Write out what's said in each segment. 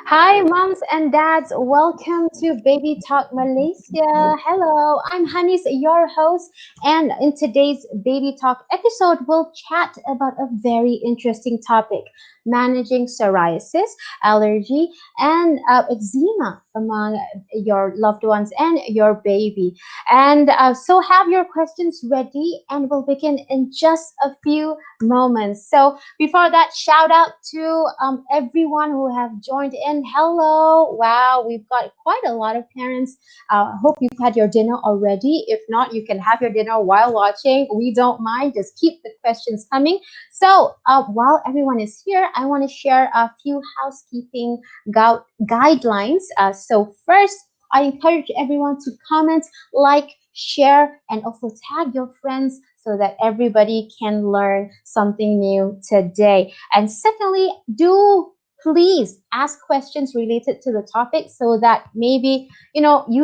Hi, moms and dads. Welcome to Baby Talk Malaysia. Hello, I'm Hanis, your host. And in today's Baby Talk episode, we'll chat about a very interesting topic managing psoriasis, allergy, and eczema among your loved ones and your baby. And so have your questions ready, and we'll begin in just a few moments. So before that, shout out to everyone who have joined in. Hello. Wow, we've got quite a lot of parents. Hope you've had your dinner already. If not, you can have your dinner while watching. We don't mind. Just keep the questions coming. So while everyone is here, I want to share a few housekeeping guidelines. So first, I encourage everyone to comment, like, share, and also tag your friends so that everybody can learn something new today. And secondly, do please ask questions related to the topic so that maybe, you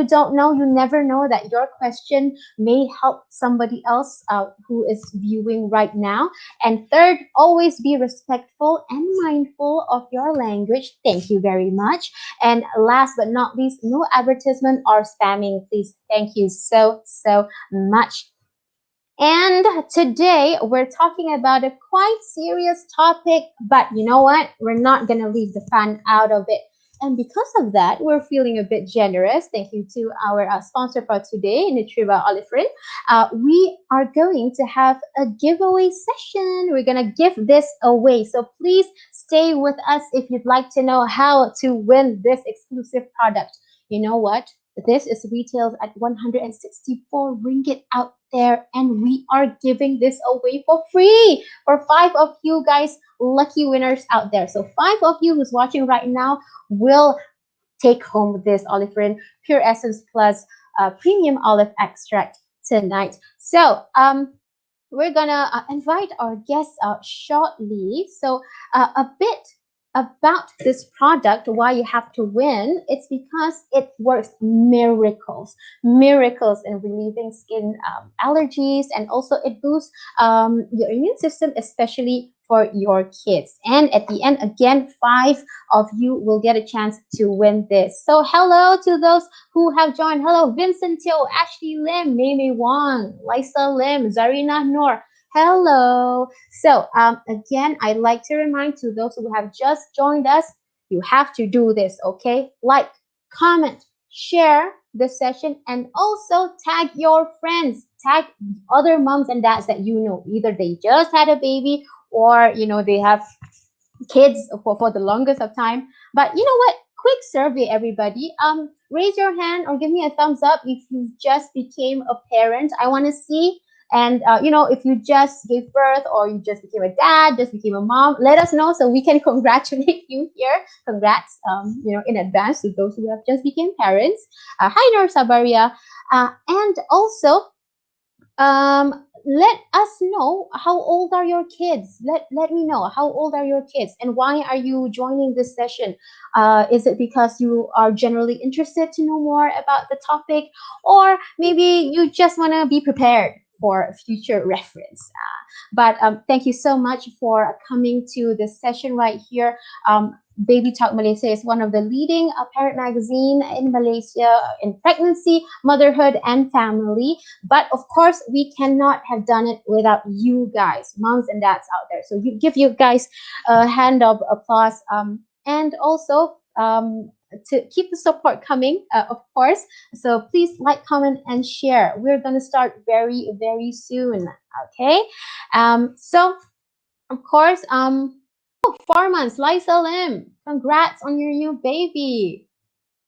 don't know, you never know that your question may help somebody else who is viewing right now. And third, always be respectful and mindful of your language. Thank you very much. And last but not least, no advertisement or spamming, please. Thank you so much. And today we're talking about a quite serious topic, but you know what? We're not going to leave the fun out of it. And because of that, we're feeling a bit generous. Thank you to our sponsor for today, 𝗕𝗵𝗄𝘆𝘀 Oliphant. We are going to have a giveaway session. We're going to give this away. So please stay with us if you'd like to know how to win this exclusive product. You know what? This is retailed at 164 ringgit out there, and we are giving this away for free for 5 of you guys, lucky winners out there. So 5 of you who's watching right now will take home this Oliphant Pure Essence Plus Premium Olive Extract tonight. So we're gonna invite our guests shortly. So a bit about this product, why you have to win. It's because it works miracles in relieving skin allergies, and also it boosts your immune system, especially for your kids. And at the end, again, 5 of you will get a chance to win this. So hello to those who have joined. Hello, Vincent Teoh, Ashley Lim, Mei Wong, Lisa Lim, Zarina Noor. Hello. So again, I'd like to remind to those who have just joined us, you have to do this, okay? Like, comment, share the session, and also tag your friends, tag other moms and dads that you know. Either they just had a baby, or they have kids for the longest of time. But you know what? Quick survey, everybody. Raise your hand or give me a thumbs up if you just became a parent. I want to see. And if you just gave birth, or you just became a dad, just became a mom, let us know so we can congratulate you here. Congrats, in advance to those who have just became parents. Hi, Nur Sabaria. And also, let us know how old are your kids. Let me know how old are your kids, and why are you joining this session. Is it because you are generally interested to know more about the topic, or maybe you just want to be prepared for future reference? But thank you so much for coming to this session right here. Baby Talk Malaysia is one of the leading parent magazine in Malaysia in pregnancy, motherhood, and family. But of course, we cannot have done it without you guys, moms and dads out there. So you give you guys a hand of applause, and also to keep the support coming, of course. So please like, comment, and share. We're going to start very, very soon. Okay. So of course, 4 months, Lisa Lim. Congrats on your new baby.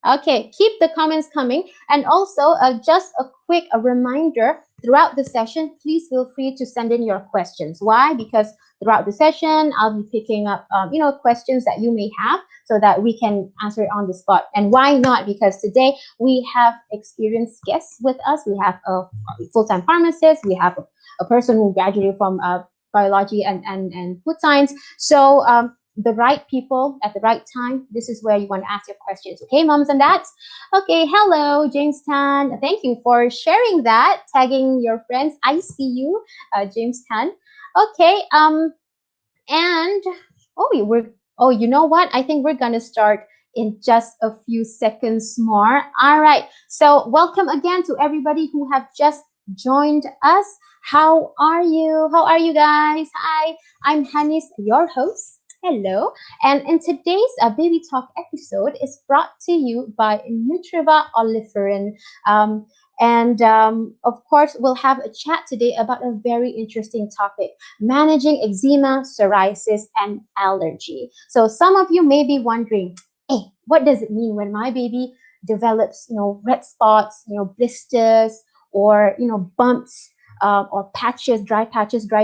Okay, keep the comments coming. And also, just a quick reminder, throughout the session, please feel free to send in your questions. Why? Because throughout the session, I'll be picking up, questions that you may have, so that we can answer it on the spot. And why not? Because today we have experienced guests with us. We have a full-time pharmacist. We have a person who graduated from biology and food science. So the right people at the right time, this is where you want to ask your questions. Okay, moms and dads? Okay, hello, James Tan. Thank you for sharing that, tagging your friends. I see you, James Tan. Okay, and you know what? I think we're gonna start in just a few seconds more. All right. So welcome again to everybody who have just joined us. How are you? How are you guys? Hi, I'm Hanis, your host. Hello. And in today's Baby Talk episode is brought to you by 𝗕triva Oliferin. Of course, we'll have a chat today about a very interesting topic, managing eczema, psoriasis, and allergy. So some of you may be wondering, hey, what does it mean when my baby develops, red spots, blisters, or, bumps, or patches, dry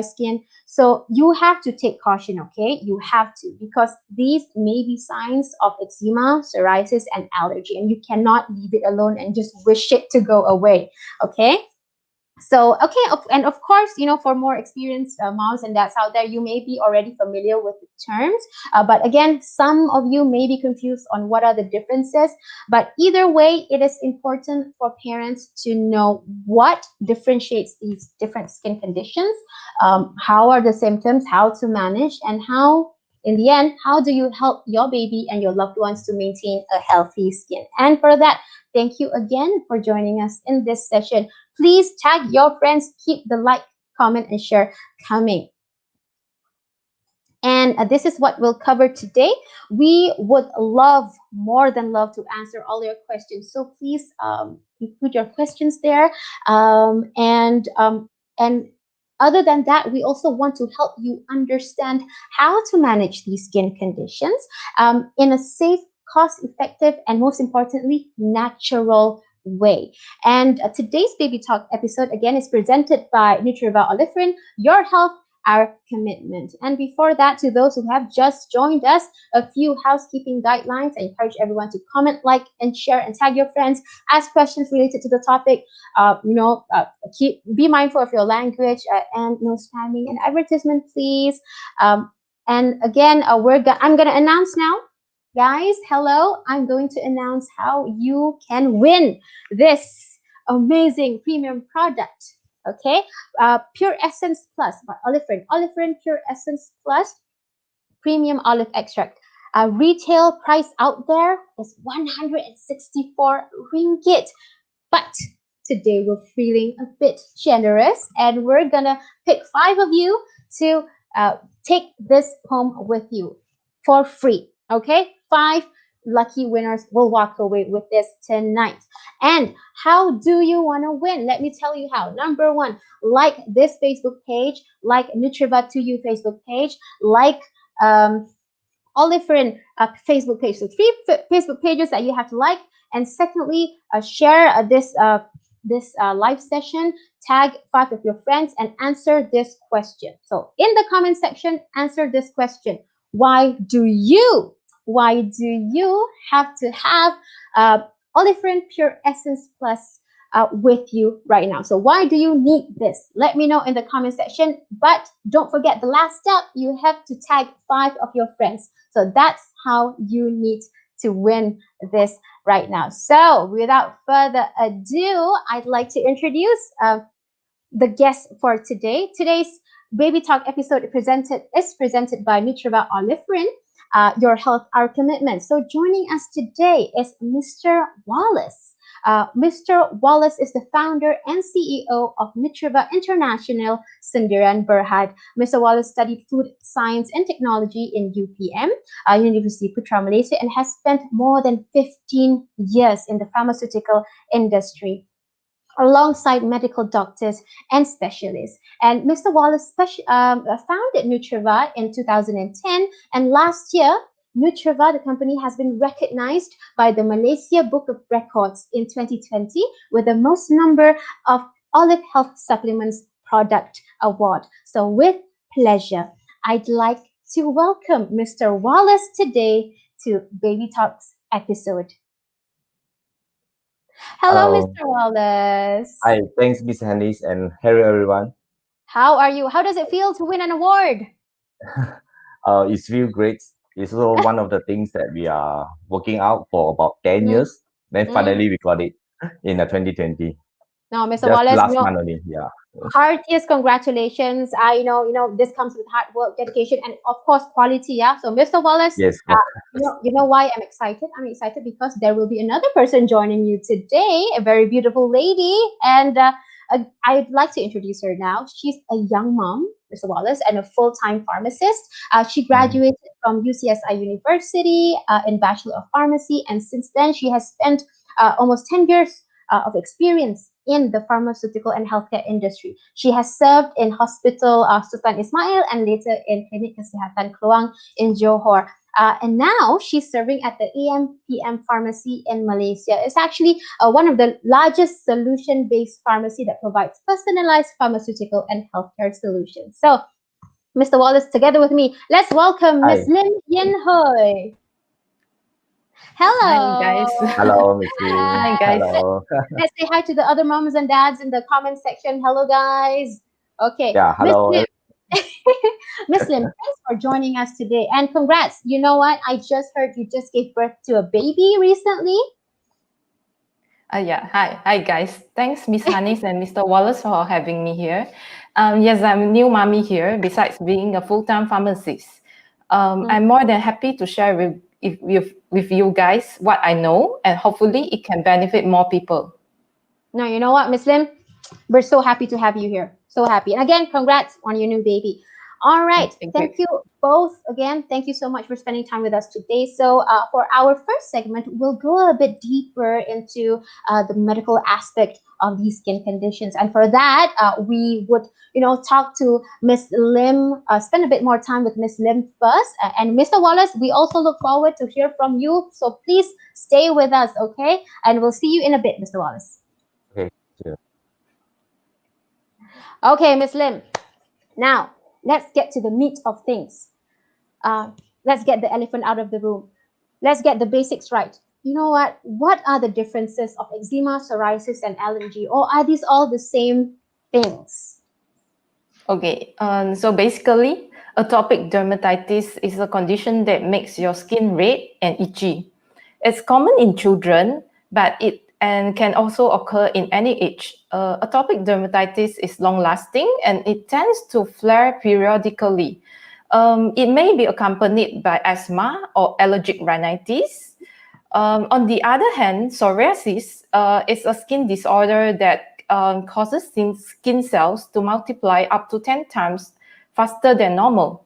skin? So you have to take caution, okay? You have to, because these may be signs of eczema, psoriasis, and allergy, and you cannot leave it alone and just wish it to go away, okay? So, okay, and of course, for more experienced moms and dads out there, you may be already familiar with the terms. But again, some of you may be confused on what are the differences. But either way, it is important for parents to know what differentiates these different skin conditions, how are the symptoms, how to manage, and how, in the end, how do you help your baby and your loved ones to maintain a healthy skin? And for that, thank you again for joining us in this session. Please tag your friends, keep the like, comment, and share coming. And this is what we'll cover today. We would more than love to answer all your questions. So please include your questions there. And other than that, we also want to help you understand how to manage these skin conditions in a safe, cost-effective, and most importantly, natural way. And today's Baby Talk episode again is presented by 𝗕triva Oliferin, your health, our commitment. And before that, to those who have just joined us, a few housekeeping guidelines. I encourage everyone to comment, like, and share, and tag your friends. Ask questions related to the topic. Be mindful of your language and no spamming and advertisement, please. And again, I'm going to announce now. Guys, hello, I'm going to announce how you can win this amazing premium product, okay? Pure Essence Plus by Oliferin Pure Essence Plus Premium Olive Extract. Retail price out there is 164 ringgit, but today we're feeling a bit generous, and we're gonna pick 5 of you to take this home with you for free. Okay, 5 lucky winners will walk away with this tonight. And how do you want to win? Let me tell you how. Number 1, like this Facebook page, like 𝗕triva to you Facebook page, like Oliferin Facebook page. So 3 Facebook pages that you have to like. And secondly, share this live session, tag 5 of your friends, and answer this question. So in the comment section, answer this question. Why do you have to have Oliferin Pure Essence Plus with you right now? So why do you need this? Let me know in the comment section. But don't forget the last step, you have to tag 5 of your friends. So that's how you need to win this right now. So without further ado, I'd like to introduce the guest for today. Today's Baby Talk episode is presented by 𝗕triva Oliferin, your health, our commitment. So joining us today is Mr. Wallace. Mr. Wallace is the founder and CEO of 𝗕triva International Sendirian Berhad. Mr. Wallace studied food science and technology in UPM, University Putra Malaysia, and has spent more than 15 years in the pharmaceutical industry, alongside medical doctors and specialists. And Mr. Wallace founded 𝗕triva in 2010, and last year, 𝗕triva, the company, has been recognized by the Malaysia Book of Records in 2020 with the most number of Olive Health Supplements Product Award. So with pleasure, I'd like to welcome Mr. Wallace today to Baby Talks episode. Hello, Mr. Wallace. Hi, thanks, Miss Hanis, and hello, everyone. How are you? How does it feel to win an award? It feels great. It's also one of the things that we are working out for about 10 years. Then finally we got it in 2020. No, Mr. Just Wallace, last month only. Yeah. heartiest congratulations. This comes with hard work, dedication, and of course quality. Yeah. So, Mr. Wallace, Yes. you know why I'm excited? I'm excited because there will be another person joining you today, a very beautiful lady, and I'd like to introduce her now. She's a young mom, Mr. Wallace, and a full-time pharmacist. She graduated from UCSI University in Bachelor of Pharmacy, and since then she has spent almost 10 years of experience in the pharmaceutical and healthcare industry. She has served in Hospital Sultan Ismail and later in Klinik Kesihatan Keluang in Johor. And now she's serving at the 𝗵𝗵𝗃 Pharmacy in Malaysia. It's actually one of the largest solution-based pharmacy that provides personalized pharmaceutical and healthcare solutions. So, Mr. Wallace, together with me, let's welcome Miss Lim Yin Hui. Hello. Hi, guys. Hello, Miss Lim. Hi, guys. Hello. Let's say hi to the other moms and dads in the comment section. Hello, guys. Okay. Yeah, hello. Miss Lim, thanks for joining us today. And congrats. You know what? I just heard you just gave birth to a baby recently. Yeah. Hi, guys. Thanks, Miss Hanis and Mr. Wallace for having me here. Yes, I'm a new mommy here. Besides being a full-time pharmacist, I'm more than happy to share with you guys what I know, and hopefully it can benefit more people. No, you know what, Miss Lim? We're so happy to have you here. So happy. And again, congrats on your new baby. All right. Thank you both again. Thank you so much for spending time with us today. So for our first segment, we'll go a bit deeper into the medical aspect of these skin conditions. And for that, we would, talk to Miss Lim, spend a bit more time with Miss Lim first. And Mr. Wallace, we also look forward to hear from you. So please stay with us, okay? And we'll see you in a bit, Mr. Wallace. Okay, sure. Okay, Miss Lim. Now, let's get to the meat of things. Let's get the elephant out of the room. Let's get the basics right. You know what? What are the differences of eczema, psoriasis, and allergy? Or are these all the same things? Okay, so basically, atopic dermatitis is a condition that makes your skin red and itchy. It's common in children, but it can also occur in any age. Atopic dermatitis is long-lasting and it tends to flare periodically. It may be accompanied by asthma or allergic rhinitis. On the other hand, psoriasis is a skin disorder that causes skin cells to multiply up to 10 times faster than normal.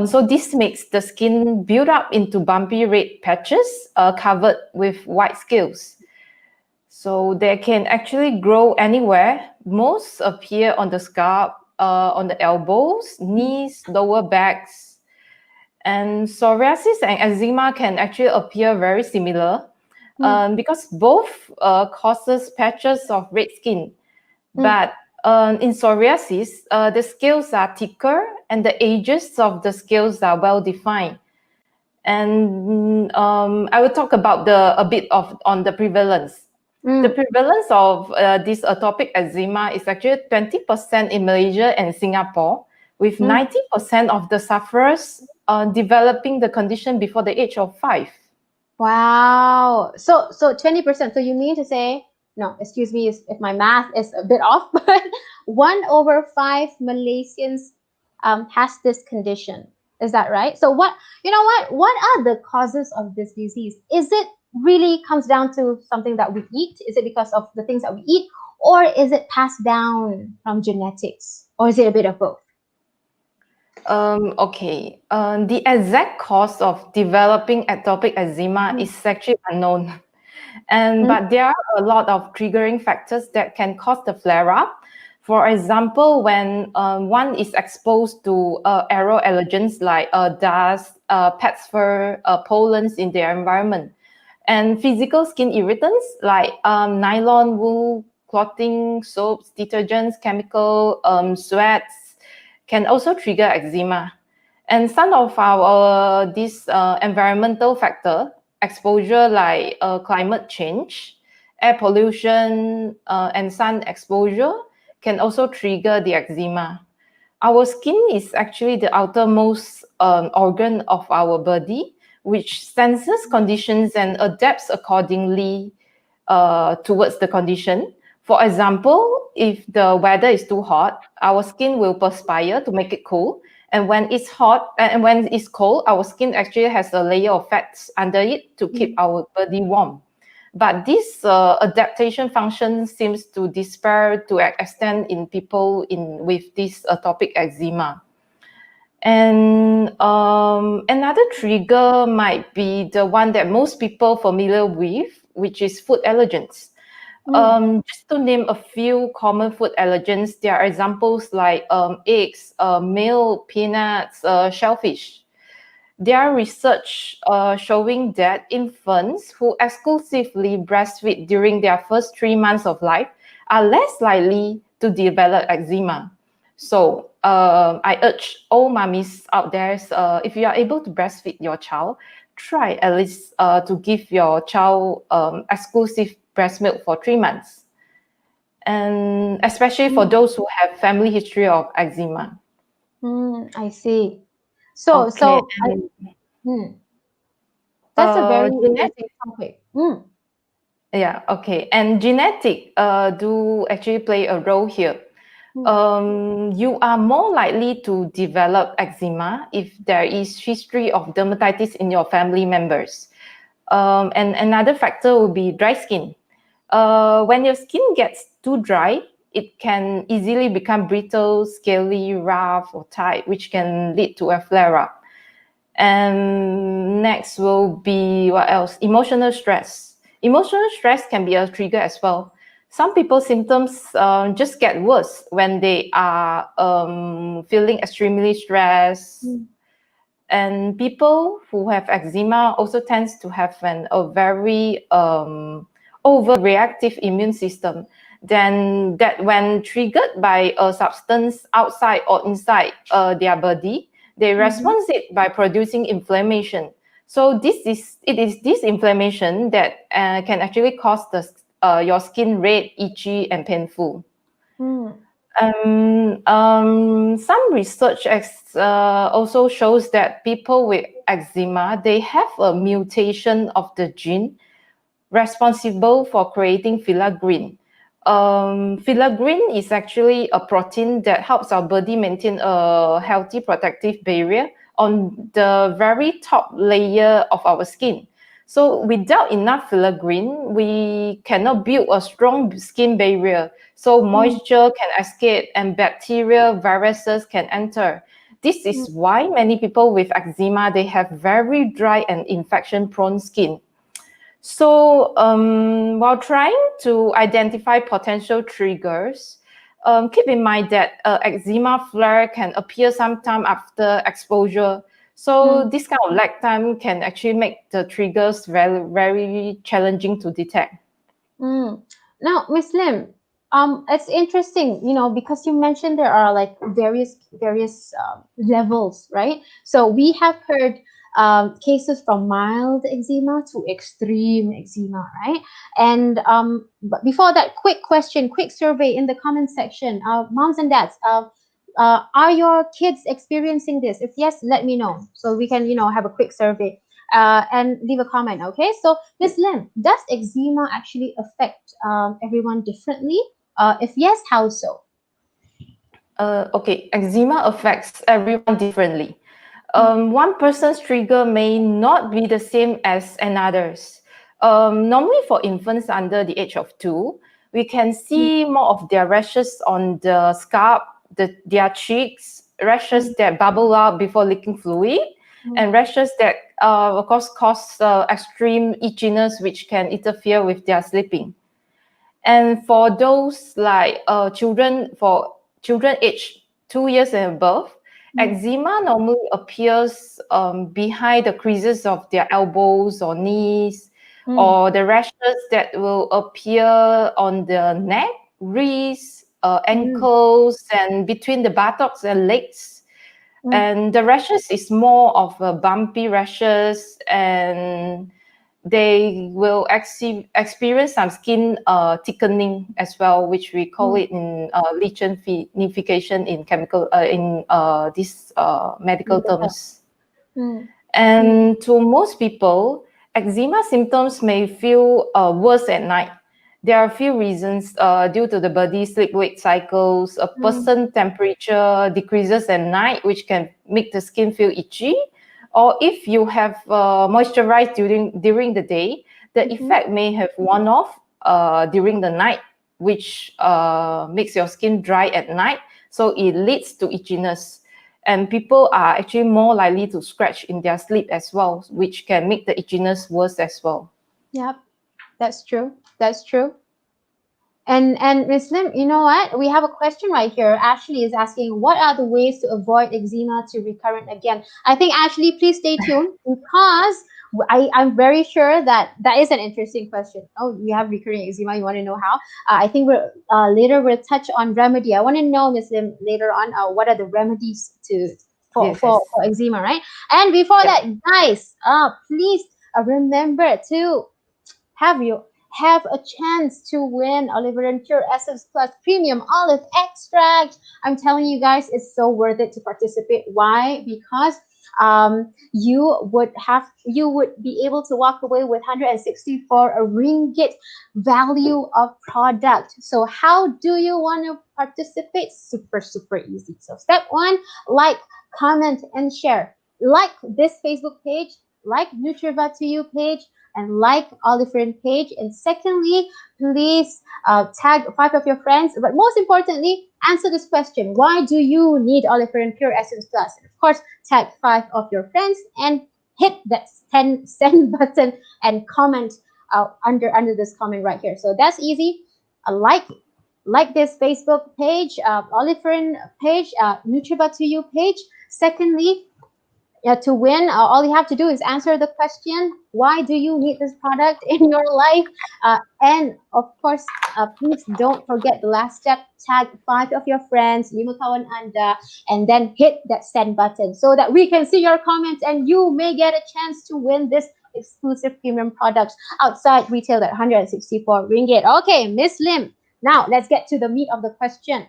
So this makes the skin build up into bumpy red patches covered with white scales. So they can actually grow anywhere. Most appear on the scalp, on the elbows, knees, lower backs. And psoriasis and eczema can actually appear very similar because both causes patches of red skin. But in psoriasis, the scales are thicker and the edges of the scales are well defined. And I will talk about a bit on the prevalence. The prevalence of this atopic eczema is actually 20% in Malaysia and Singapore, with 90% of the sufferers developing the condition before the age of 5. Wow. So 20%. So you mean to say, no, excuse me if my math is a bit off, but 1 over 5 Malaysians has this condition. Is that right? So what are the causes of this disease? Is it really comes down to something that we eat? Is it because of the things that we eat? Or is it passed down from genetics? Or is it a bit of both? Okay. The exact cause of developing atopic eczema is actually unknown. But there are a lot of triggering factors that can cause the flare-up. For example, when one is exposed to aero allergens like dust, pet's fur, pollens in their environment, and physical skin irritants like nylon, wool, clothing, soaps, detergents, chemical, sweats can also trigger eczema. And some of our environmental factor exposure like climate change, air pollution, and sun exposure can also trigger the eczema. Our skin is actually the outermost organ of our body, which senses conditions and adapts accordingly towards the condition. For example, if the weather is too hot, our skin will perspire to make it cool. And when it's hot and when it's cold, our skin actually has a layer of fats under it to keep our body warm. But this adaptation function seems to despair to an extent in people with this atopic eczema. And another trigger might be the one that most people familiar with, which is food allergens. Just to name a few common food allergens, there are examples like eggs, milk, peanuts, shellfish. There are research showing that infants who exclusively breastfeed during their first 3 months of life are less likely to develop eczema. So I urge all mummies out there, if you are able to breastfeed your child, try at least to give your child exclusive breast milk for 3 months. And especially for those who have family history of eczema. I see. So, Okay. That's a very interesting topic. Yeah, okay. And genetic do actually play a role here. You are more likely to develop eczema if there is history of dermatitis in your family members. And another factor would be dry skin. When your skin gets too dry, it can easily become brittle, scaly, rough, or tight, which can lead to a flare-up. And next will be, what else? Emotional stress. Emotional stress can be a trigger as well. Some people's symptoms just get worse when they are feeling extremely stressed. And people who have eczema also tends to have a very overreactive immune system. Then that when triggered by a substance outside or inside their body, they respond it by producing inflammation. So it is this inflammation that can actually cause your skin red, itchy, and painful. Some research also shows that people with eczema, they have a mutation of the gene responsible for creating filaggrin. Filaggrin is actually a protein that helps our body maintain a healthy protective barrier on the very top layer of our skin. So without enough filaggrin, we cannot build a strong skin barrier. So moisture can escape and bacteria, viruses can enter. This is why many people with eczema, they have very dry and infection-prone skin. So while trying to identify potential triggers, keep in mind that eczema flare can appear sometime after exposure. So this kind of lag time can actually make the triggers very, very challenging to detect. Now, Ms. Lim, it's interesting, because you mentioned there are like various levels, right? So we have heard cases from mild eczema to extreme eczema, right? And but before that, quick survey in the comment section. Moms and dads, are your kids experiencing this? If yes, let me know so we can, have a quick survey and leave a comment. Okay, so Ms. Lim, does eczema actually affect everyone differently? If yes, how so? Okay, eczema affects everyone differently. One person's trigger may not be the same as another's. Normally for infants under the age of 2, we can see more of their rashes on the scalp, their cheeks, rashes that bubble up before leaking fluid, and rashes that of course cause extreme itchiness, which can interfere with their sleeping. And for those like children aged 2 years and above, eczema normally appears behind the creases of their elbows or knees, or the rashes that will appear on the neck, wrists, ankles, and between the buttocks and legs. And the rashes is more of a bumpy rashes, and they will experience some skin thickening as well, which we call it in lichenification in chemical these medical terms. And to most people, eczema symptoms may feel worse at night, there are a few reasons due to the body's sleep-wake cycles. A person's temperature decreases at night, which can make the skin feel itchy. Or if you have moisturized during the day, the effect may have worn off during the night, which makes your skin dry at night. So it leads to itchiness. And people are actually more likely to scratch in their sleep as well, which can make the itchiness worse as well. Yep, that's true. That's true. And Ms. Lim, you know what? We have a question right here. Ashley is asking, what are the ways to avoid eczema to recurrent again? I think, Ashley, please stay tuned, because I'm very sure that is an interesting question. Oh, we have recurring eczema. You want to know how? I think later we'll touch on remedy. I want to know, Ms. Lim, later on, what are the remedies for eczema, right? And before that, guys, please remember to have a chance to win 𝗚𝗓𝗃 Essence Plus Premium Olive Extract. I'm telling you guys, it's so worth it to participate. Why? Because you would be able to walk away with 164 ringgit value of product. So how do you want to participate? Super easy. So step 1, like, comment, and share. Like this Facebook page, like 𝗕triva to You page, and like 𝗚𝗓𝗃 page. And secondly, please tag 5 of your friends. But most importantly, answer this question: why do you need 𝗚𝗓𝗃 Essence Plus? And of course, tag 5 of your friends and hit that send button and comment under this comment right here. So that's easy. Like this Facebook page, 𝗚𝗓𝗃 page, 𝗕triva to You page. Secondly, to win, all you have to do is answer the question: why do you need this product in your life? And of course, please don't forget the last step: tag 5 of your friends, 5 kawan anda, and then hit that send button so that we can see your comments and you may get a chance to win this exclusive premium products outside retail at 164 ringgit. Okay, Miss Lim, now let's get to the meat of the question.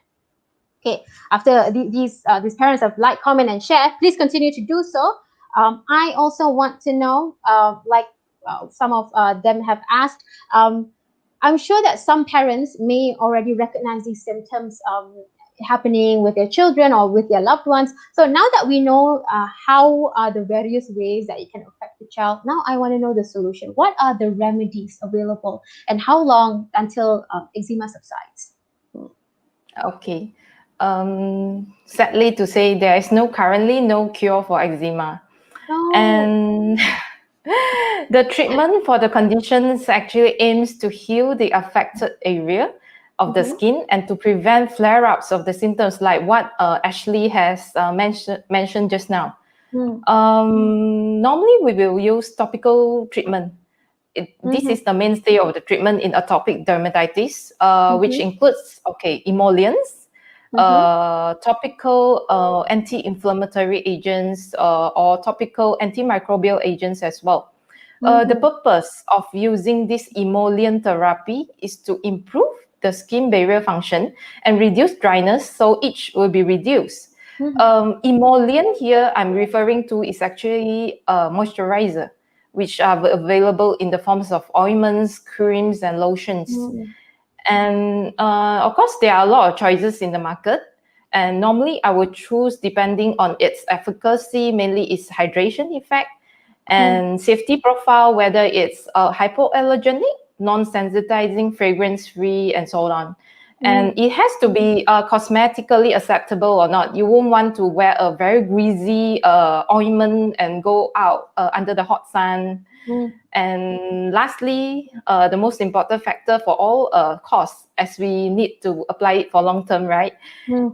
Okay, after these parents have like, comment, and share, please continue to do so. I also want to know, some of them have asked, I'm sure that some parents may already recognize these symptoms happening with their children or with their loved ones. So now that we know how are the various ways that it can affect the child, now I want to know the solution. What are the remedies available, and how long until eczema subsides? Okay. Sadly to say, there is currently no cure for eczema. No. And the treatment for the conditions actually aims to heal the affected area of the skin and to prevent flare-ups of the symptoms, like what Ashley has mentioned just now. Normally, we will use topical treatment. This is the mainstay of the treatment in atopic dermatitis, which includes emollients, topical anti-inflammatory agents, or topical antimicrobial agents as well. The purpose of using this emollient therapy is to improve the skin barrier function and reduce dryness, so itch will be reduced. Emollient here I'm referring to is actually moisturizer, which are available in the forms of ointments, creams, and lotions. And of course, there are a lot of choices in the market. And normally I would choose depending on its efficacy, mainly its hydration effect and safety profile, whether it's hypoallergenic, non-sensitizing, fragrance-free, and so on. And it has to be cosmetically acceptable or not. You won't want to wear a very greasy ointment and go out under the hot sun. And lastly, the most important factor for all, cost, as we need to apply it for long term, right?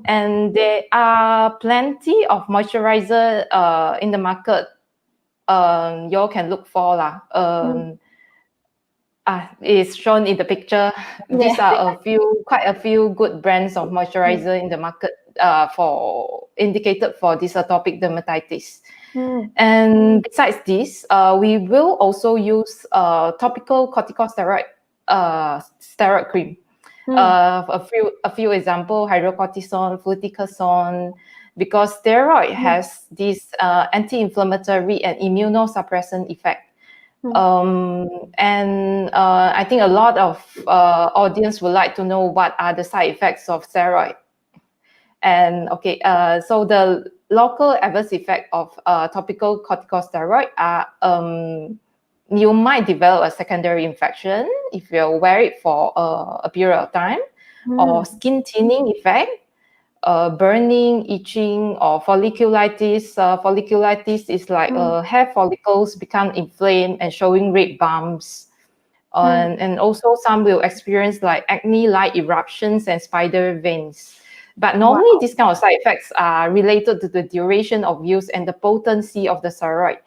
And there are plenty of moisturizer in the market. You can look for it's shown in the picture. These are quite a few good brands of moisturizer in the market indicated for this atopic dermatitis. And besides this, we will also use topical corticosteroid steroid cream. A few example: hydrocortisone, fluticasone, because steroid has this anti-inflammatory and immunosuppressant effect. And I think a lot of audience would like to know what are the side effects of steroid. And okay, so the local adverse effect of topical corticosteroid are you might develop a secondary infection if you wear it for a period of time, or skin thinning effect, burning, itching, or folliculitis. Folliculitis is like hair follicles become inflamed and showing red bumps. And also some will experience like acne-like eruptions and spider veins. But normally these kind of side effects are related to the duration of use and the potency of the steroid.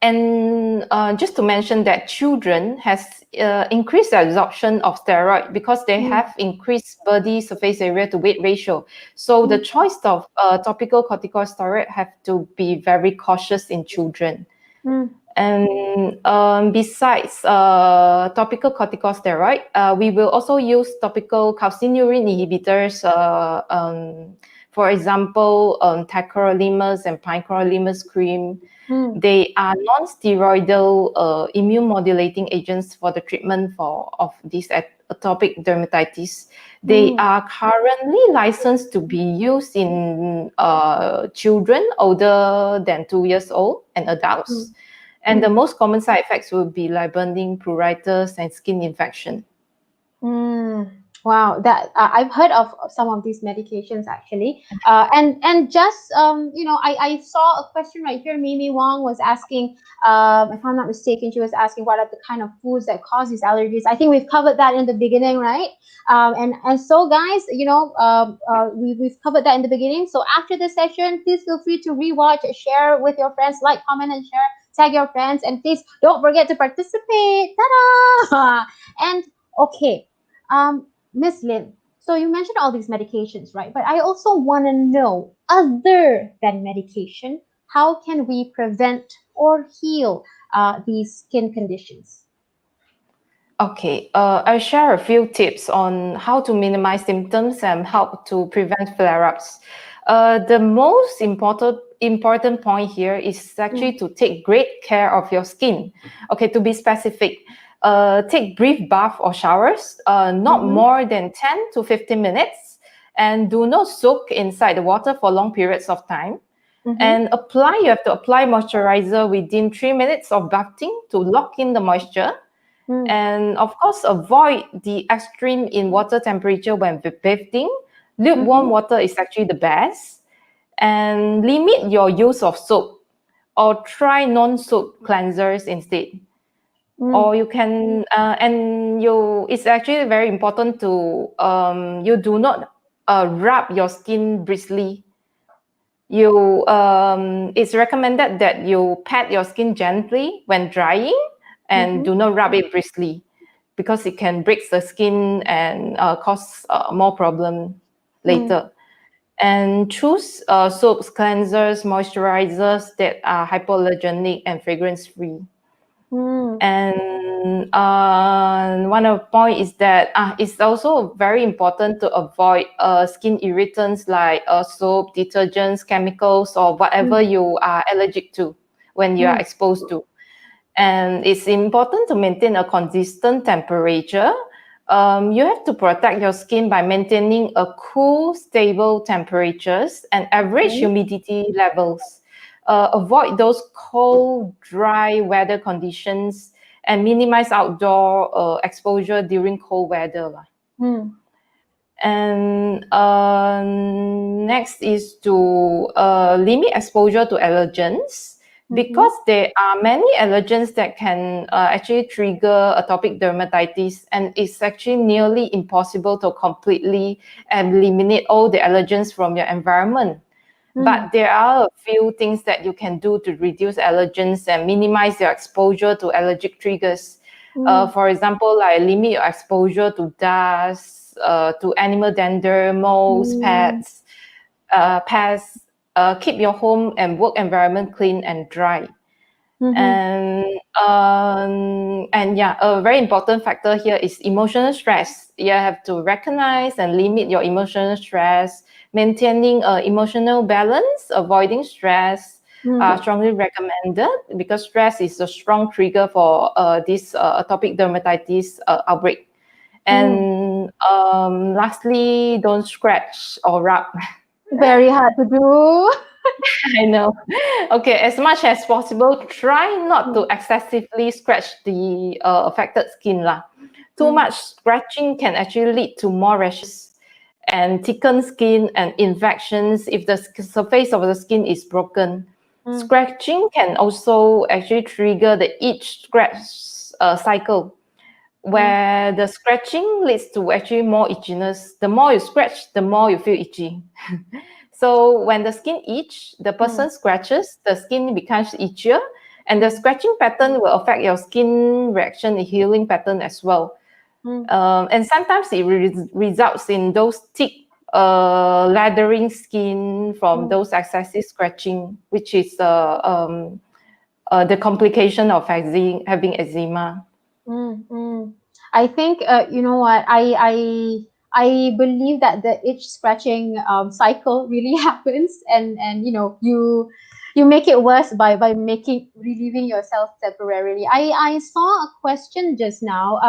And just to mention that children has increased the absorption of steroid because they have increased body surface area to weight ratio. So the choice of topical corticosteroid have to be very cautious in children. And besides topical corticosteroid, we will also use topical calcineurin inhibitors. For example, tacrolimus and picrolimus cream. They are non-steroidal immune modulating agents for the treatment of this atopic dermatitis. They are currently licensed to be used in children older than 2 years old and adults. And the most common side effects will be like burning, pruritus, and skin infection. Wow, that I've heard of some of these medications actually. And just you know, I saw a question right here. Mimi Wong was asking, if I'm not mistaken, she was asking what are the kind of foods that cause these allergies. I think we've covered that in the beginning, right? And so guys, you know, we've covered that in the beginning. So after the session, please feel free to rewatch, share with your friends, like, comment, and share. Tag your friends, and please don't forget to participate. Ta-da! And okay, Miss Lim, so you mentioned all these medications, right? But I also want to know, other than medication, how can we prevent or heal these skin conditions? Okay, I'll share a few tips on how to minimize symptoms and how to prevent flare-ups. The most important point here is actually to take great care of your skin. Okay, to be specific, take brief bath or showers, not more than 10 to 15 minutes, and do not soak inside the water for long periods of time. And you have to apply moisturizer within 3 minutes of bathing to lock in the moisture. And of course, avoid the extreme in water temperature when bathing. Lukewarm water is actually the best. And limit your use of soap, or try non-soap cleansers instead. Or you can, it's actually very important to, you do not rub your skin briskly. It's recommended that you pat your skin gently when drying, and do not rub it briskly, because it can break the skin and cause more problem later. And choose soaps, cleansers, moisturizers that are hypoallergenic and fragrance-free. And one of the point is that it's also very important to avoid skin irritants like soap, detergents, chemicals, or whatever you are allergic to when you are exposed to. And it's important to maintain a consistent temperature. You have to protect your skin by maintaining a cool, stable temperatures and average humidity levels. Avoid those cold, dry weather conditions, and minimize outdoor exposure during cold weather. And next is to limit exposure to allergens, because there are many allergens that can actually trigger atopic dermatitis, and it's actually nearly impossible to completely eliminate all the allergens from your environment. But there are a few things that you can do to reduce allergens and minimize your exposure to allergic triggers. For example, like limit your exposure to dust, to animal dander, moles, pests. Keep your home and work environment clean and dry. And yeah, a very important factor here is emotional stress. You have to recognize and limit your emotional stress, maintaining emotional balance, avoiding stress, are strongly recommended because stress is a strong trigger for this atopic dermatitis outbreak. And lastly, don't scratch or rub. Very hard to do. I know. Okay, as much as possible, try not to excessively scratch the affected skin. Too much scratching can actually lead to more rashes and thickened skin and infections if the surface of the skin is broken. Scratching can also actually trigger the itch scratch cycle, where the scratching leads to actually more itchiness. The more you scratch, the more you feel itchy. So when the skin itch, the person scratches, the skin becomes itchier, and the scratching pattern will affect your skin reaction and healing pattern as well. And sometimes it results in those thick, lathering skin from those excessive scratching, which is the complication of having eczema. I think you know what, I believe that the itch scratching cycle really happens, and you know, you make it worse by relieving yourself temporarily. I saw a question just now.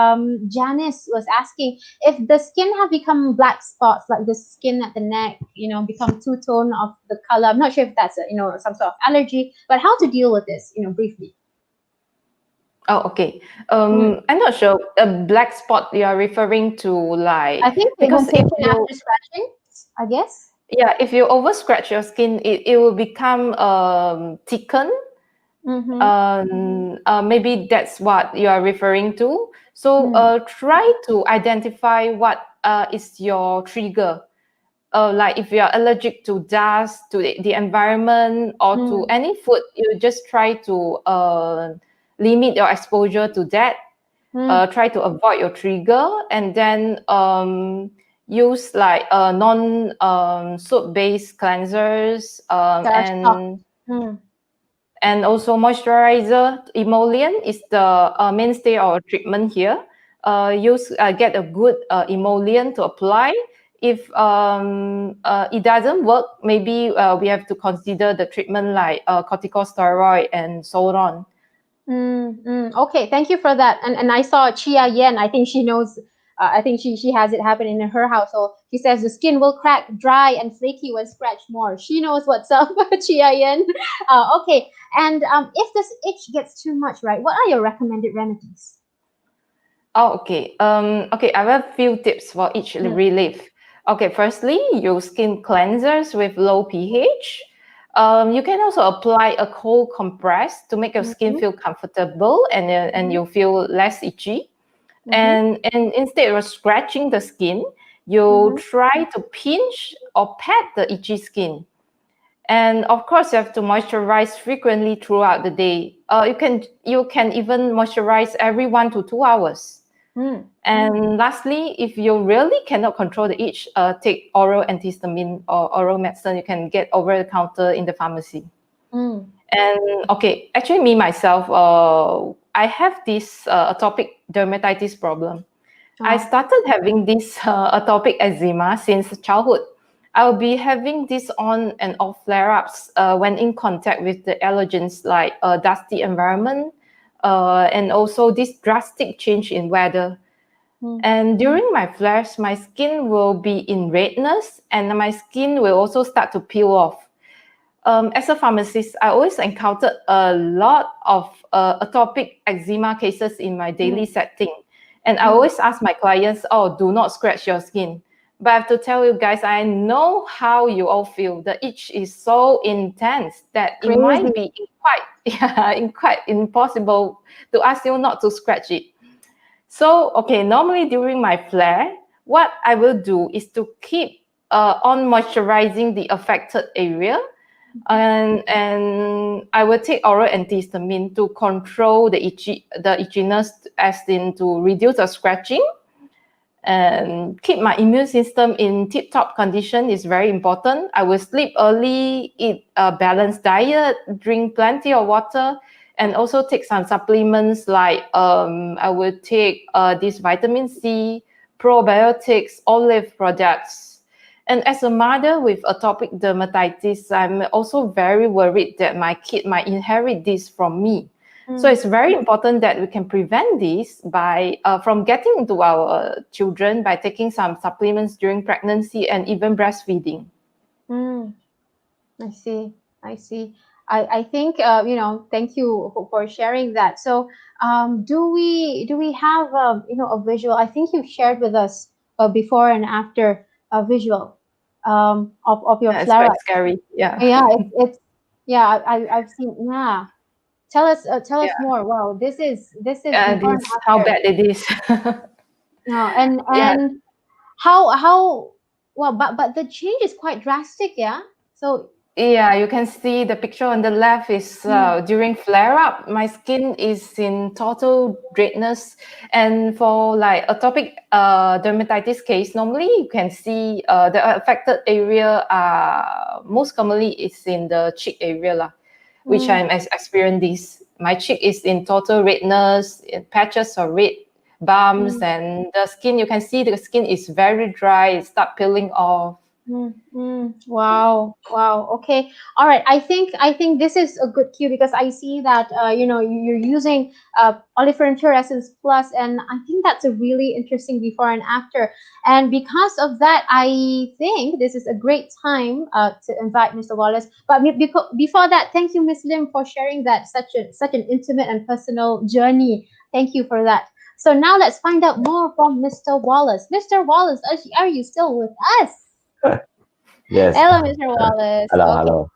Janice was asking if the skin have become black spots, like the skin at the neck, you know, become two-tone of the color. I'm not sure if that's you know, some sort of allergy, but how to deal with this, you know, briefly. Oh, okay. I'm not sure. A black spot you are referring to, like, I think because if you, after scratching, I guess. yeah, if you over scratch your skin, it will become thickened. Maybe that's what you are referring to. So try to identify what is your trigger. Like if you are allergic to dust, to the environment, or to any food, you just try to limit your exposure to that. Try to avoid your trigger, and then use like non-soap-based cleansers, and also moisturizer. Emollient is the mainstay of treatment here. Get a good emollient to apply. If it doesn't work, maybe we have to consider the treatment like corticosteroid and so on. Okay, thank you for that. And I saw Chia Yen. I think she knows. I think she has it happening in her household. She says the skin will crack, dry, and flaky when scratched more. She knows what's up, Chia Yen. Okay, and if this itch gets too much, right? What are your recommended remedies? Oh, okay. Okay, I have a few tips for each relief. Okay, firstly, use skin cleansers with low pH. You can also apply a cold compress to make your skin feel comfortable and you feel less itchy. And instead of scratching the skin, you try to pinch or pat the itchy skin. And of course, you have to moisturize frequently throughout the day. You can even moisturize every 1 to 2 hours. And lastly, if you really cannot control the itch, take oral antihistamine or oral medicine you can get over the counter in the pharmacy. And okay, actually me myself, I have this atopic dermatitis problem. I started having this atopic eczema since childhood. I'll be having this on and off flare-ups when in contact with the allergens like dusty environment, and also this drastic change in weather. And during my flares, my skin will be in redness and my skin will also start to peel off. As a pharmacist, I always encountered a lot of atopic eczema cases in my daily setting. And I always ask my clients, oh, do not scratch your skin. But I have to tell you guys, I know how you all feel. The itch is so intense that it might be quite impossible to ask you not to scratch it. So, okay, normally during my flare, what I will do is to keep on moisturizing the affected area. And I will take oral antihistamine to control the itchiness, as in to reduce the scratching. And keep my immune system in tip-top condition is very important. I will sleep early, eat a balanced diet, drink plenty of water, and also take some supplements like I will take this vitamin C, probiotics, olive products. And as a mother with atopic dermatitis, I'm also very worried that my kid might inherit this from me. So it's very important that we can prevent this by from getting into our children by taking some supplements during pregnancy and even breastfeeding. I see. I see. I think you know. Thank you for sharing that. So, do we have you know, a visual? I think you've shared with us a before and after a visual of your Yeah, it's flare quite up. scary. Yeah. Yeah, it's yeah. I've seen. Yeah, tell us Yeah. more. Wow, this is This before and how after. bad it is. No, Yeah. and how well, but the change is quite drastic. Yeah. So. Yeah, you can see the picture on the left is during flare-up. My skin is in total redness, and for like atopic dermatitis case, normally you can see the affected area most commonly is in the cheek area, which I'm experiencing this. My cheek is in total redness, patches of red bumps, and the skin, you can see the skin is very dry, it start peeling off. Wow. Okay. All right. I think this is a good cue because I see that you know, you're using Oliferin Pure Essence Plus, and I think that's a really interesting before and after. And because of that, I think this is a great time to invite Mr. Wallace. But before that, thank you, Miss Lim, for sharing that such an intimate and personal journey. Thank you for that. So now let's find out more from Mr. Wallace. Mr. Wallace, are you still with us? Yes. Hello, Mr. Wallace. Hello, Okay. hello.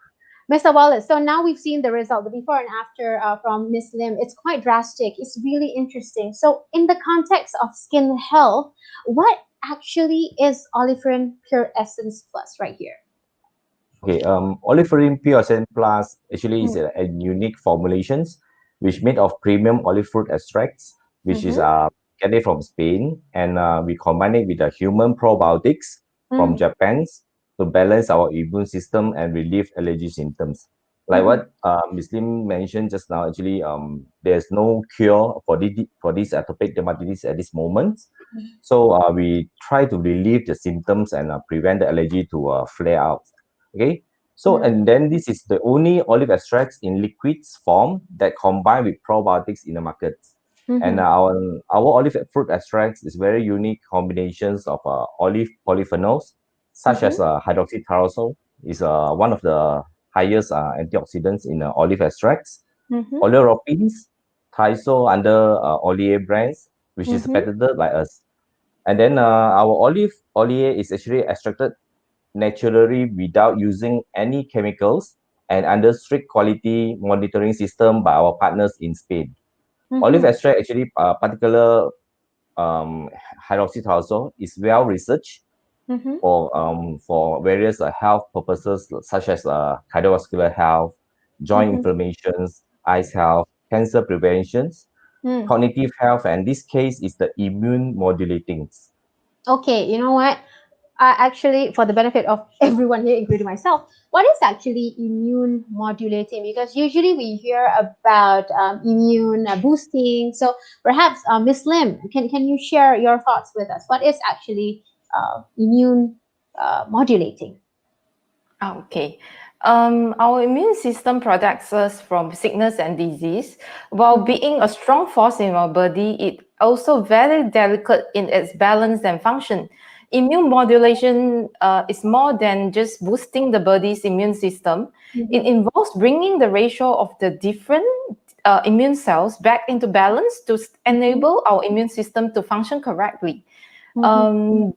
Mr. Wallace, so now we've seen the result, the before and after from Miss Lim. It's quite drastic. It's really interesting. So in the context of skin health, what actually is Oliferin Pure Essence Plus right here? Okay, Oliferin Pure Essence Plus actually is a unique formulations which made of premium olive fruit extracts, which is get it from Spain, and we combine it with the human probiotics from Japan to balance our immune system and relieve allergy symptoms. Like what Ms. Lim mentioned just now, actually, there's no cure for this atopic dermatitis at this moment. So we try to relieve the symptoms and prevent the allergy to flare out. Okay. So and then this is the only olive extracts in liquids form that combine with probiotics in the market. And our olive fruit extracts is very unique combinations of olive polyphenols, such as hydroxytyrosol is one of the highest antioxidants in olive extracts. Oleuropeins, Thiosul under Olea brands, which is patented by us. And then our olive olea is actually extracted naturally without using any chemicals and under strict quality monitoring system by our partners in Spain. Olive extract actually particular hydroxytyrosol is well researched for various health purposes such as cardiovascular health, joint inflammations, eyes health, cancer preventions, cognitive health, and this case is the immune modulating. Okay, you know what? Actually, for the benefit of everyone here, including myself, what is actually immune modulating? Because usually we hear about immune boosting. So perhaps, Ms. Lim, can you share your thoughts with us? What is actually immune modulating? Okay. Our immune system protects us from sickness and disease. While being a strong force in our body, it also very delicate in its balance and function. Immune modulation is more than just boosting the body's immune system. It involves bringing the ratio of the different immune cells back into balance to enable our immune system to function correctly.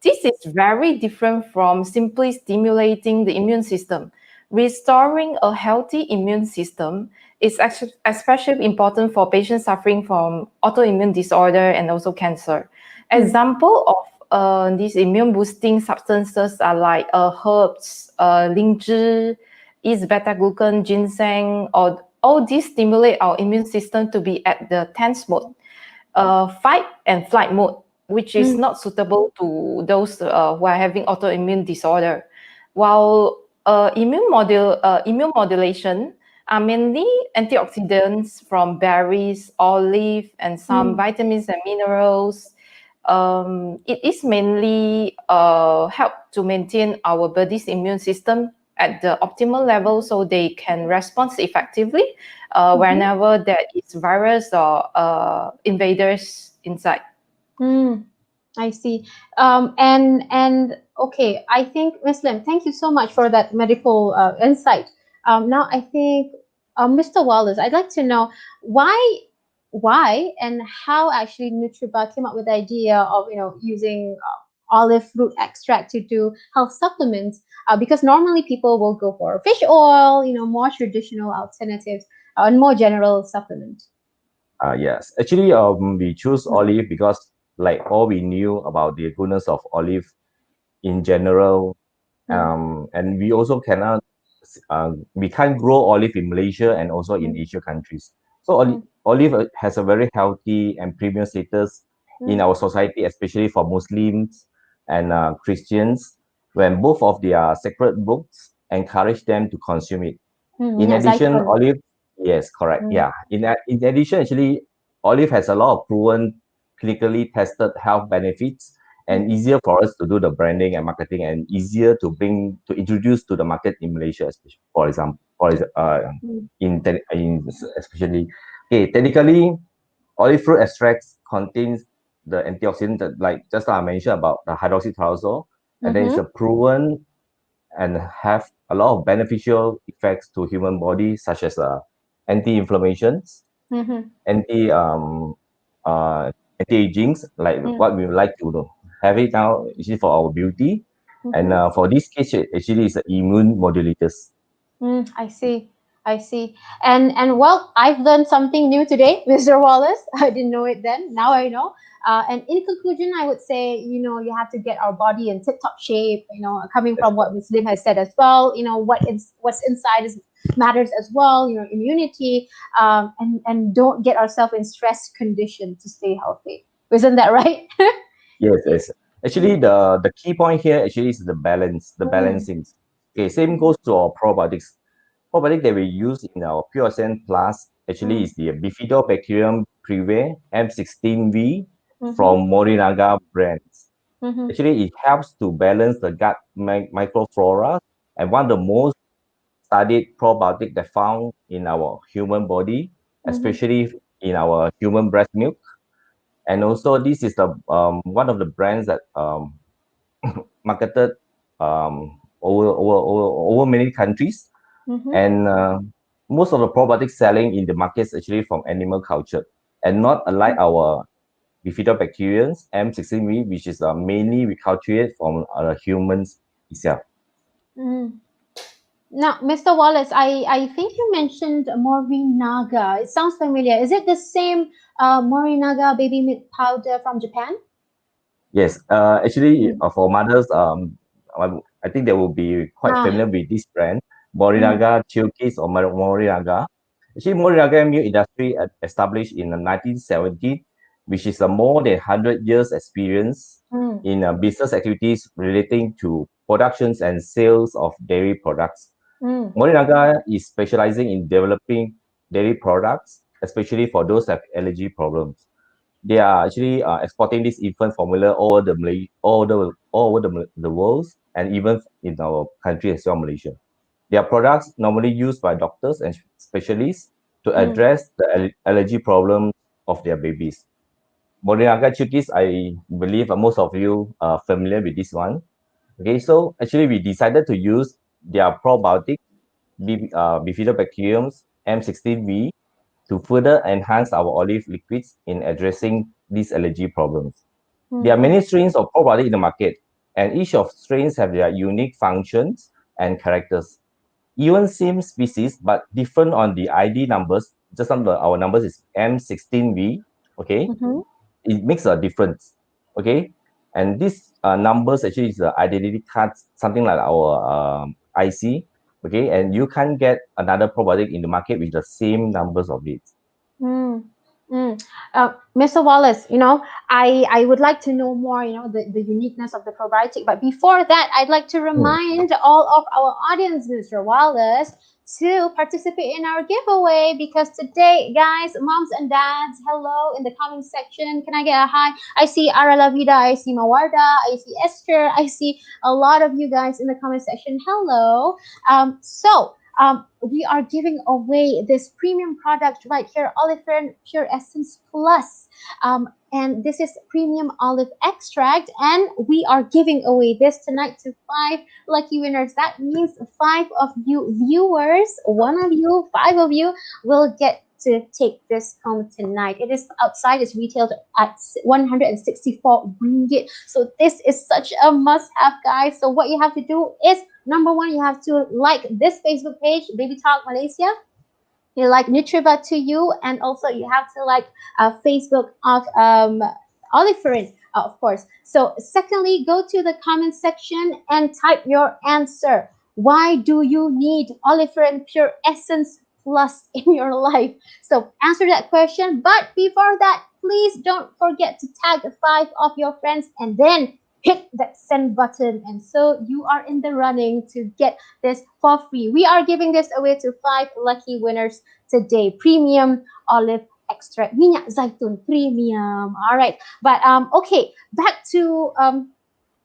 This is very different from simply stimulating the immune system. Restoring a healthy immune system is especially important for patients suffering from autoimmune disorder and also cancer. Example of these immune boosting substances are like herbs, lingzhi, is beta-glucan, ginseng, or all these stimulate our immune system to be at the tense mode, fight and flight mode, which is not suitable to those who are having autoimmune disorder. While immune modulation are mainly antioxidants from berries, olive, and some vitamins and minerals. it is mainly help to maintain our body's immune system at the optimal level so they can respond effectively whenever there is virus or invaders inside. I see. And okay, I think Ms. Lim, thank you so much for that medical insight. Now I think Mr. Wallace, I'd like to know why and how actually NUTRIVA came up with the idea of using olive fruit extract to do health supplements, because normally people will go for fish oil, more traditional alternatives, and more general supplements. Yes, actually, we choose olive because like all we knew about the goodness of olive in general, and we also cannot, we can't grow olive in Malaysia and also in Asia countries. So olive has a very healthy and premium status in our society, especially for Muslims and Christians, when both of their sacred books encourage them to consume it. In addition, olive, yes, correct, yeah. In addition, actually, olive has a lot of proven clinically tested health benefits and easier for us to do the branding and marketing and easier to introduce to the market in Malaysia, especially, for example, especially, okay, technically, olive fruit extracts contains the antioxidant that, like just I mentioned about the 𝗀𝗃𝗲𝘀, and then it's a proven and have a lot of beneficial effects to human body, such as anti-inflammations, anti-aging, like what we like to have it now, actually for our beauty, and for this case, actually is immune modulators. I see. And well, I've learned something new today, Mr. Wallace. I didn't know it then. Now I know. And in conclusion, I would say, you have to get our body in tip-top shape, coming from what Ms. Lim has said as well, what's inside matters as well, immunity, and don't get ourselves in stress condition to stay healthy. Isn't that right? Yes. Actually, the key point here actually is the balancing. Okay, same goes to our probiotics. Probiotic that we use in our Pure Essence Plus actually is the 𝗵𝗃𝗲𝗄𝗵𝘃𝗄 M16V from Morinaga brands. Actually, it helps to balance the gut microflora, and one of the most studied probiotic that found in our human body, especially in our human breast milk. And also, this is the one of the brands that marketed over many countries, and most of the probiotics selling in the markets actually from animal culture, and not unlike our bifidobacterians M16V, which is mainly reculturated from humans itself. Now, Mr. Wallace, I think you mentioned Morinaga. It sounds familiar. Is it the same Morinaga baby milk powder from Japan? Yes, actually, for mothers, I think they will be quite familiar with this brand, Morinaga 𝘄𝗵𝗁 or Morinaga. Actually, Morinaga milk industry established in the 1970s, which is a more than 100 years experience in business activities relating to productions and sales of dairy products. Morinaga is specializing in developing dairy products, especially for those that have allergy problems. They are actually exporting this infant formula all over the world, and even in our country as well, Malaysia. They are products normally used by doctors and specialists to address the allergy problem of their babies. Morinaga 𝘄𝗵𝗁, I believe most of you are familiar with this one. Okay, so actually we decided to use their probiotic bifidobacterium M16V to further enhance our olive liquids in addressing these allergy problems. There are many strains of probiotic in the market, and each of strains have their unique functions and characters. Even same species, but different on the ID numbers. Just our numbers is M16V. Okay, it makes a difference. Okay, and these numbers actually is the identity cards, something like our IC. Okay, and you can't get another probiotic in the market with the same numbers of it. Mr. Wallace, I would like to know more, the uniqueness of the probiotic. But before that, I'd like to remind all of our audience, Mr. Wallace, to participate in our giveaway, because today, guys, moms and dads, hello in the comment section. Can I get a hi? I see Arala Vida, I see Mawarda, I see Esther, I see a lot of you guys in the comment section. Hello. We are giving away this premium product right here, Olive Pure Essence Plus. And this is premium olive extract, and we are giving away this tonight to 5 lucky winners. That means 5 of you viewers, 1 of you, 5 of you will get to take this home tonight. It is outside, it's retailed at 164 ringgit. So this is such a must-have, guys. So what you have to do is, number 1, you have to like this Facebook page, Baby Talk Malaysia. You like NUTRIVA to you, and also you have to like Facebook of Olive, of course. So secondly, go to the comment section and type your answer. Why do you need Olive Pure Essence Plus in your life? So answer that question. But before that, please don't forget to tag 5 of your friends and then hit that send button, and so you are in the running to get this for free. We are giving this away to 5 lucky winners today. Premium olive extract, minyak zaitun premium. All right, but okay, back to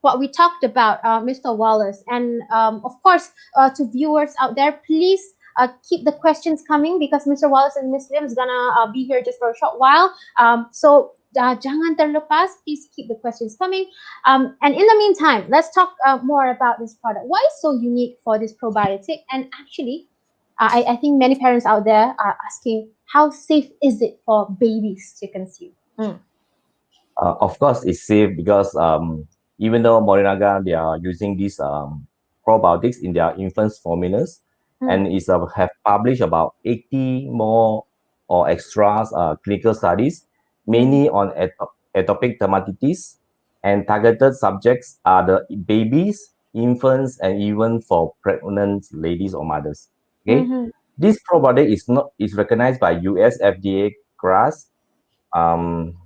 what we talked about, Mr. Wallace, and of course to viewers out there, please keep the questions coming, because Mr. Wallace and Miss Lim is gonna be here just for a short while. Jangan terlepas, please keep the questions coming. And in the meantime, let's talk more about this product. Why is so unique for this probiotic? And actually, I think many parents out there are asking, how safe is it for babies to consume? Of course, it's safe because even though Morinaga, they are using these probiotics in their infants formulas, and it's have published about 80 more or extras clinical studies, mainly on atopic dermatitis, and targeted subjects are the babies, infants, and even for pregnant ladies or mothers. Okay, this probiotic is recognized by US FDA GRAS,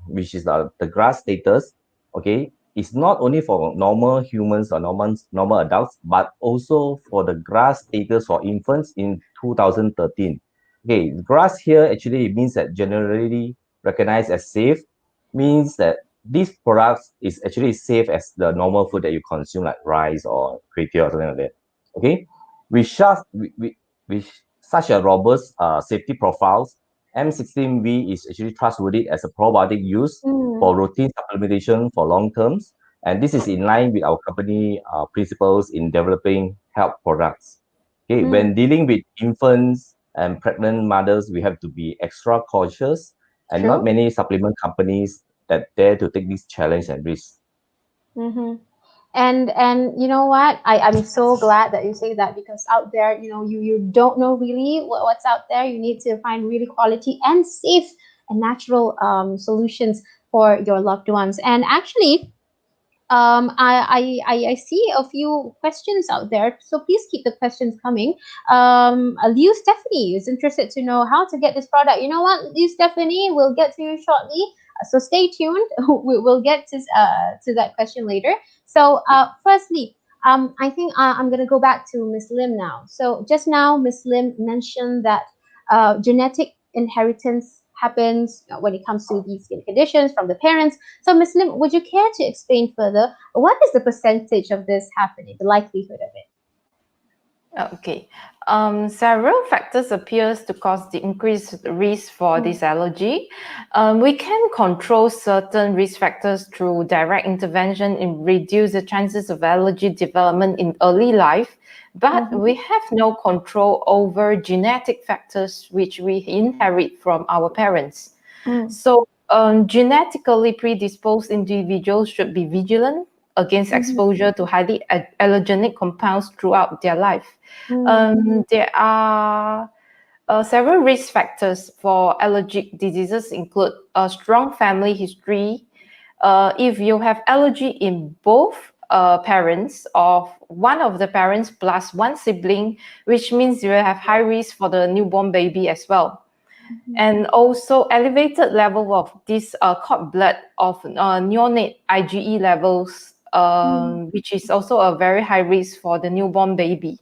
which is the GRAS status. Okay, it's not only for normal humans or normal adults, but also for the GRAS status for infants in 2013. Okay, GRAS here actually means that generally recognized as safe, means that these products is actually safe as the normal food that you consume, like rice or kway teow or something like that. Okay, with such a robust safety profiles, M16V is actually trustworthy as a probiotic used for routine supplementation for long terms, and this is in line with our company principles in developing health products. Okay, when dealing with infants and pregnant mothers, we have to be extra cautious, and not many supplement companies that dare to take this challenge and risk. And you know what? I'm so glad that you say that, because out there, you don't know really what's out there. You need to find really quality and safe and natural solutions for your loved ones. And actually, I see a few questions out there, so please keep the questions coming. Liu Stephanie is interested to know how to get this product. You know what, Liu Stephanie, we'll get to you shortly, so stay tuned. We'll get to that question later. So firstly, I think I'm gonna go back to Miss Lim now. So just now, Miss Lim mentioned that genetic inheritance happens when it comes to these skin conditions from the parents. So Ms. Lim, would you care to explain further, what is the percentage of this happening, the likelihood of it? Okay. Several factors appears to cause the increased risk for this allergy. We can control certain risk factors through direct intervention and reduce the chances of allergy development in early life, but we have no control over genetic factors which we inherit from our parents. So genetically predisposed individuals should be vigilant against exposure to highly allergenic compounds throughout their life. There are several risk factors for allergic diseases include a strong family history. If you have allergy in both parents of one of the parents plus one sibling, which means you have high risk for the newborn baby as well. And also elevated level of this cord blood of neonate IgE levels, which is also a very high risk for the newborn baby.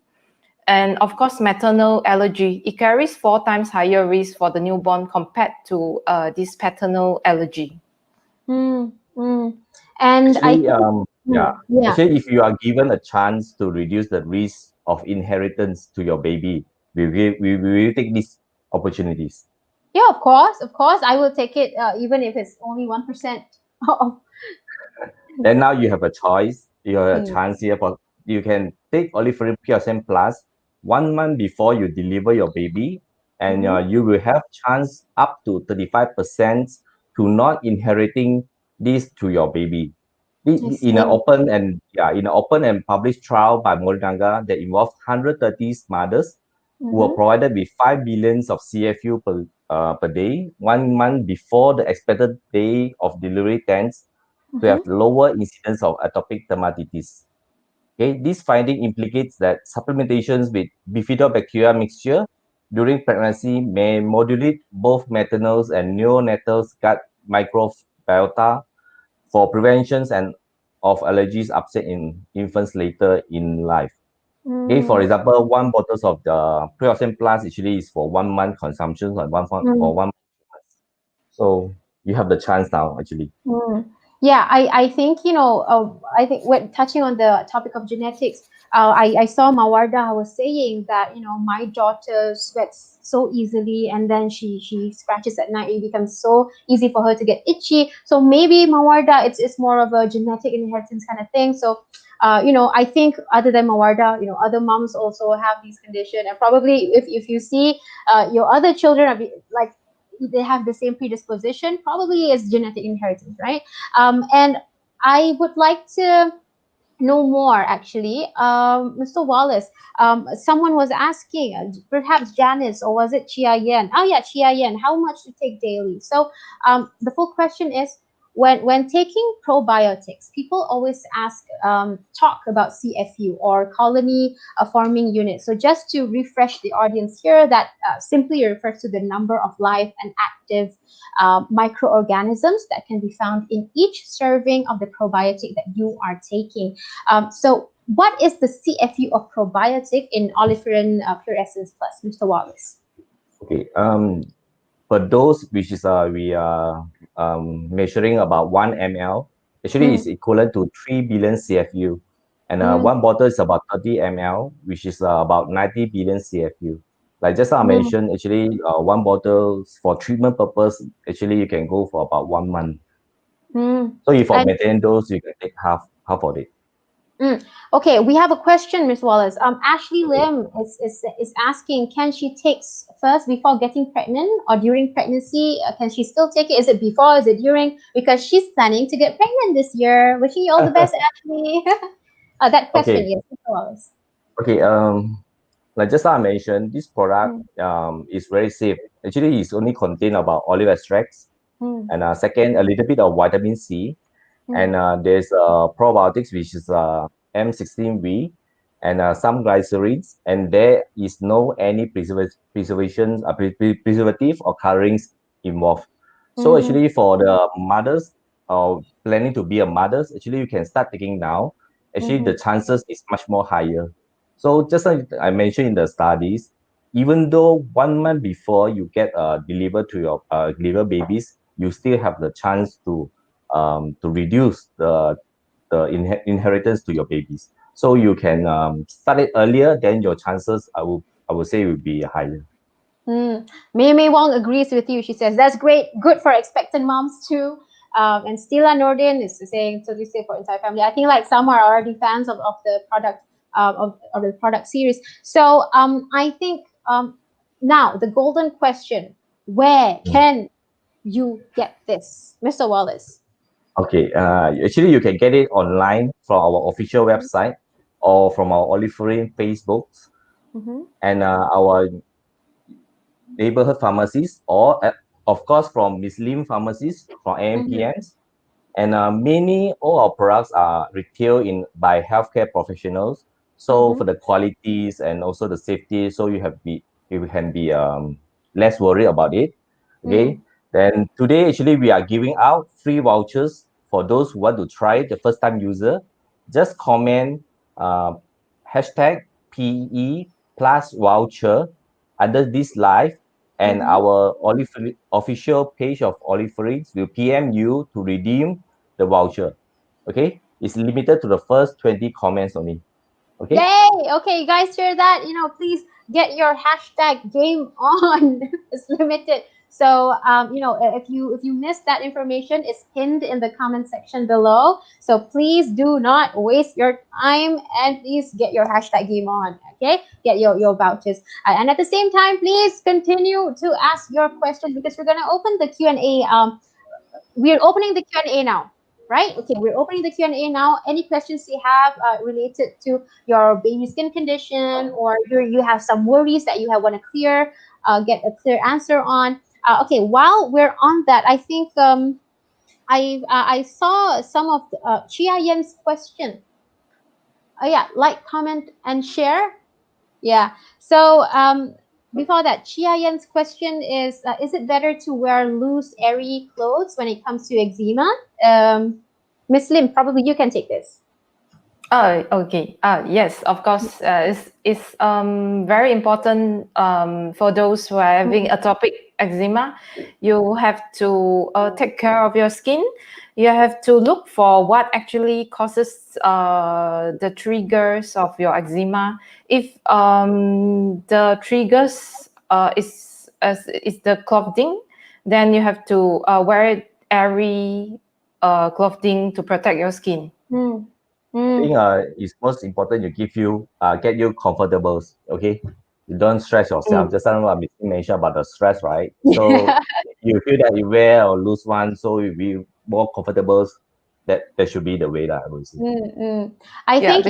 And of course, maternal allergy, it carries 4 times higher risk for the newborn compared to this paternal allergy. Mm, mm. And I Actually, think, yeah. yeah. Actually, if you are given a chance to reduce the risk of inheritance to your baby, we will take these opportunities. Yeah, of course, of course. I will take it, even if it's only 1%. Oh, Then now you have a choice. You have a mm, chance here for you can take Oliferin PSM Plus 1 month before you deliver your baby, and mhm. you will have chance up to 35% to not inheriting this to your baby. I In an see. open and in an open and published trial by Moldaga that involved 130 mothers who were Mm-hmm. provided with 5 billions of CFU per day 1 month before the expected day of delivery tends to have Mm-hmm. lower incidence of atopic dermatitis. Okay, this finding implicates that supplementations with bifidobacteria mixture during pregnancy may modulate both maternal and neonatal gut microbiota for preventions and of allergies upset in infants later in life. Okay, for Mm, example, 1 bottle of the Preoxen Plus actually is for 1 month consumption or mm. 1 month. So you have the chance now actually. Mm. Yeah, I think, I think when touching on the topic of genetics, I saw Mawarda was saying that, my daughter sweats so easily, and then she scratches at night. It becomes so easy for her to get itchy. So maybe Mawarda, it's more of a genetic inheritance kind of thing. So, I think other than Mawarda, other moms also have these conditions, and probably if you see your other children are like they have the same predisposition, probably is genetic inheritance, right? And I would like to know more actually, Mr. Wallace. Someone was asking, perhaps Janice, or was it Chia Yen? Oh yeah, Chia Yen, how much to take daily? So the full question is, when taking probiotics, people always talk about CFU, or colony forming unit. So just to refresh the audience here, that simply refers to the number of live and active microorganisms that can be found in each serving of the probiotic that you are taking. So what is the CFU of probiotic in Oliferin Fluorescence Plus, Mr. Wallace? Okay. For those which is we are measuring about 1 ml, actually is Mm, equivalent to 3 billion CFU, and mm, 1 bottle is about 30 ml, which is about 90 billion CFU. Like just I mm, mentioned, actually 1 bottle for treatment purpose, actually you can go for about 1 month. mm. So if for And maintain dose, you can take half of it. okay, we have a question, Miss Wallace. Ashley Okay. Lim is asking, can she take first before getting pregnant, or during pregnancy? Can she still take it? Is it before? Is it during? Because she's planning to get pregnant this year. Wishing you all the best, Ashley. That question, Okay. yes, Mr. Wallace. Okay. Like just now I mentioned, this product Mm, is very safe. Actually, it's only contain about olive extracts, mm, and second, a little bit of vitamin C, and mm, there's probiotics which is M16V, and some glycerins, and there is no any preservative or colorings involved. So mm, actually, for the mothers planning to be a mothers, actually you can start taking now. Actually, the mm, chances is much more higher. So just like I mentioned in the studies, even though 1 month before you get delivered to your deliver babies, you still have the chance to reduce the inheritance to your babies. So you can start it earlier, then your chances I would say will be higher. mm. Mei Wong agrees with you. She says that's great, good for expectant moms too. And Stila Nordin is saying totally safe for entire family. I think like some are already fans of the product, of the product series. So I think now the golden question: where Mm. can you get this, Mr. Wallace? Okay, actually you can get it online from our official website or from our Oliferin Facebooks Mm-hmm. and our neighborhood pharmacies, or of course from Miss Lim pharmacies from Mm-hmm. AMPMs. And many all our products are retailed in by healthcare professionals. So Mm-hmm. for the qualities and also the safety, so you can be less worried about it. Okay. Then today actually we are giving out free vouchers for those who want to try it, the first time user. Just comment uh, hashtag PE plus voucher under this live, and our official page of 𝗀𝗶𝘆 will PM you to redeem the voucher. Okay, it's limited to the first 20 comments only. Okay. Yay! Okay, you guys hear that? Please get your hashtag game on. It's limited. So, if you missed that information, it's pinned in the comment section below. So please do not waste your time and please get your hashtag game on. Okay, get your vouchers. And at the same time, please continue to ask your questions because we're gonna open the Q&A. We're opening the Q&A now. Right? Okay, we're opening the Q&A now. Any questions you have related to your baby skin condition, or you have some worries that you want to get a clear answer on. Okay, while we're on that, I think I saw some of Chia Yen's question. Oh yeah, like, comment, and share. Yeah. So before that, Chia Yen's question is it better to wear loose, airy clothes when it comes to eczema? Miss Lim, probably you can take this. Oh, okay. Yes, of course. It's very important for those who are having atopic eczema. You have to take care of your skin. You have to look for what actually causes the triggers of your eczema. If the triggers is the clothing, then you have to wear airy clothing to protect your skin. I think it's most important you get you comfortables. Okay, you don't stress yourself. Just what Miss mentioned about the stress, right? So you feel that you wear or lose one, so you be more comfortable. That should be the way that I would say. I think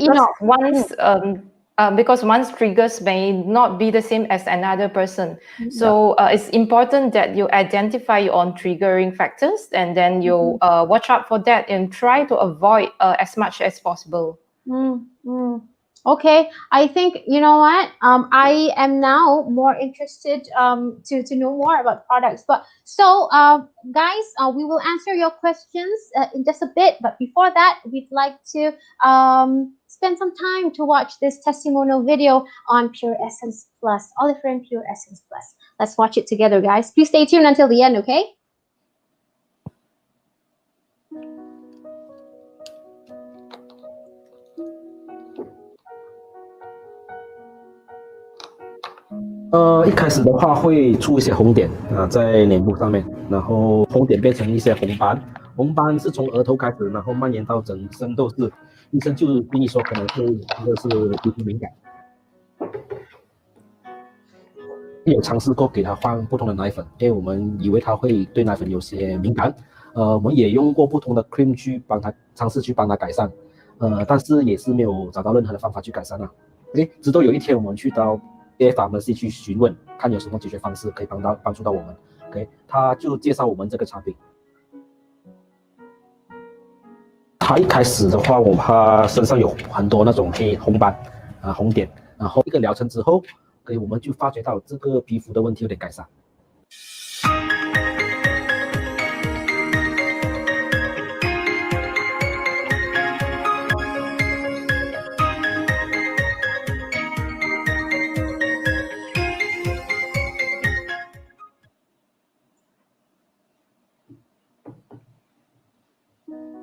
because one's triggers may not be the same as another person. So it's important that you identify your own triggering factors, and then you watch out for that and try to avoid as much as possible. Okay, I think, you know what, I am now more interested to know more about products. But so guys, we will answer your questions in just a bit, but before that, we'd like to spend some time to watch this testimonial video on Pure Essence Plus, Oliferin Pure Essence Plus. Let's watch it together, guys. Please stay tuned until the end, okay?一开始的话会出一些红点在脸部上面，然后红点变成一些红斑，红斑是从额头开始，然后蔓延到整身都是。医生就建议说可能是这个是皮肤敏感。有尝试过给他换不同的奶粉，因为我们以为他会对奶粉有些敏感。我们也用过不同的 cream 去帮他尝试去帮他改善，但是也是没有找到任何的方法去改善啊。OK， 直到有一天我们去到𝗱𝗵𝗁𝘁去询问，看有什么解决方式可以帮助到我们。OK， 他就介绍我们这个产品。他一开始的话，他身上有很多那种红斑红点，然后一个疗程之后，我们就发觉到这个皮肤的问题有点改善。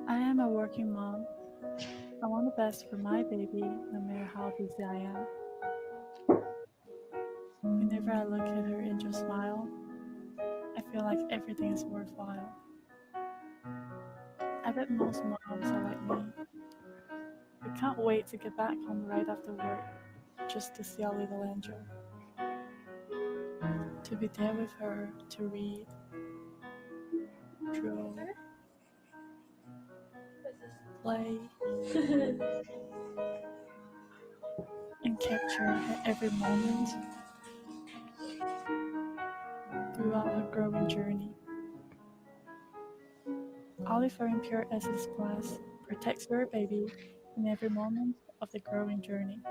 I am a working mom. I want the best for my baby, no matter how busy I am. Whenever I look at her angel smile, I feel like everything is worthwhile. I bet most moms are like me. We can't wait to get back home right after work, just to see our little angel. To be there with her, to read, draw, play, and capture her every moment throughout her growing journey. Oliferin Pure Essence Plus protects your baby in every moment of the growing journey.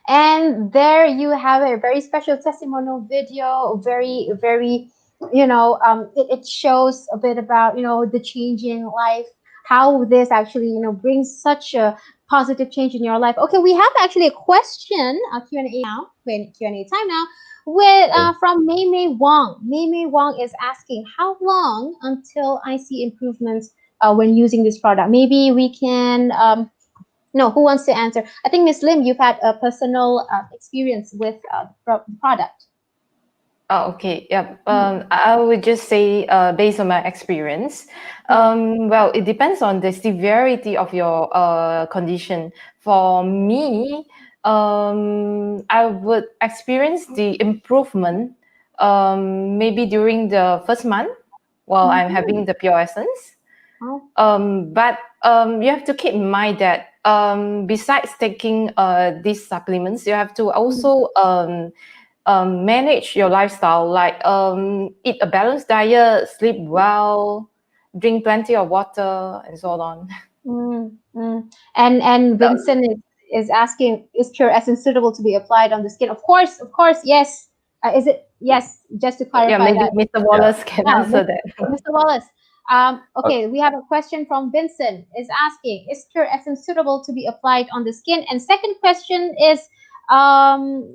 And there you have a very special testimonial video, very, very it shows a bit about, the changing life, how this actually, brings such a positive change in your life. Okay, we have actually a question, Q&A now, Q&A time now, with from Mei Mei Wang. Mei Mei Wang is asking, how long until I see improvements when using this product? Maybe we can, no, who wants to answer? I think Miss Lim, you've had a personal experience with the product. Oh, okay. Yeah. I would just say, based on my experience, well, it depends on the severity of your condition. For me, I would experience the improvement maybe during the first month while I'm having the pure essence. But you have to keep in mind that besides taking these supplements, you have to also manage your lifestyle, like eat a balanced diet, sleep well, drink plenty of water, and so on. And Vincent is asking, is Pure Essence suitable to be applied on the skin? Of course, yes. Is it? Yes, just to clarify. Yeah, maybe that. Mr. Wallace can answer that. Mr. Wallace. Okay, we have a question from Vincent is asking, is Pure Essence suitable to be applied on the skin? And second question is from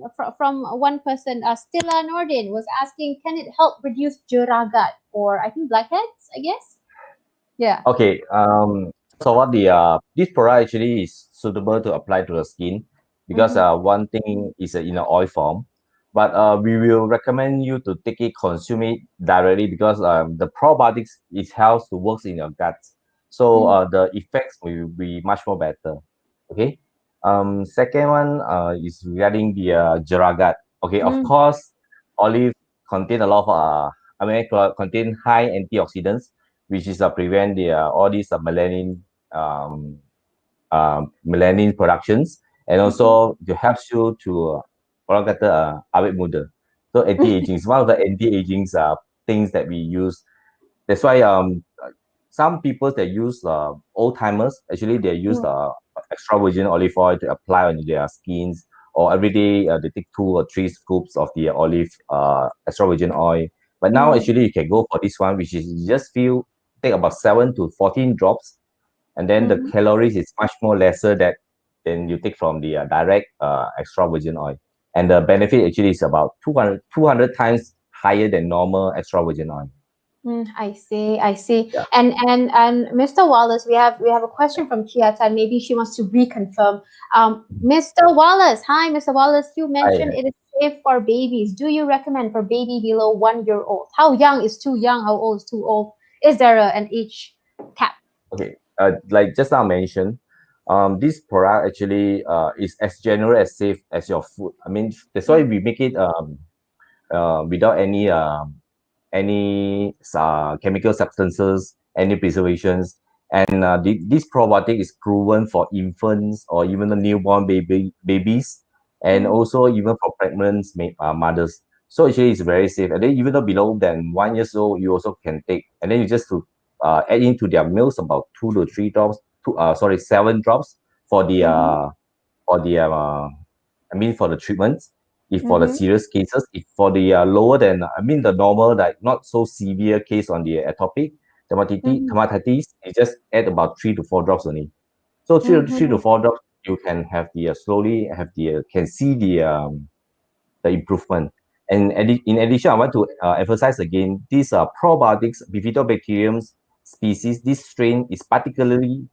one person, Stella Nordin was asking, can it help reduce 𝗀𝗃𝗃, or I think blackheads, I guess? Yeah. Okay. So what this product actually is suitable to apply to the skin because one thing is in an oil form, but we will recommend you to take it, consume it directly because the probiotics it helps to work in your gut, so the effects will be much more better. Okay. Second one is regarding the 𝗀𝗃𝗃. Okay, of course, olive contain a lot of contain high antioxidants, which is prevent the all these melanin productions, and also it helps you to orang kata awet muda. So anti-aging is one of the anti-aging things that we use. That's why some people that use old timers actually they use extra virgin olive oil to apply on their skins, or every day they take 2 or 3 scoops of the olive extra virgin oil. But now actually you can go for this one, which is you just take about 7 to 14 drops, and then the calories is much more lesser than you take from the direct extra virgin oil, and the benefit actually is about 200 times higher than normal extra virgin oil. I see. Yeah. And Mr. Wallace, we have a question from Chiata. Maybe she wants to reconfirm. Mr. Wallace, hi, Mr. Wallace. You mentioned it is safe for babies. Do you recommend for baby below 1 year old? How young is too young? How old is too old? Is there an age cap? Okay. Like just now mentioned, this product actually is as general as safe as your food. I mean, that's why we make it without any chemical substances, any preservations, and this probiotic is proven for infants or even the newborn babies, and also even for pregnant mothers. So actually it's very safe, and then even though below than 1 year old you also can take, and then you just to add into their meals about 2 to 3 drops, 7 drops for the for the treatments. If for the serious cases, if for the lower than, the normal, like not so severe case on the atopic dermatitis, you just add about 3 to 4 drops only. So 3 to 4 drops, you can have the slowly have the can see the improvement. And in addition, I want to emphasize again, these probiotics, 𝗵𝗃𝗄𝗏 species, this strain is particularly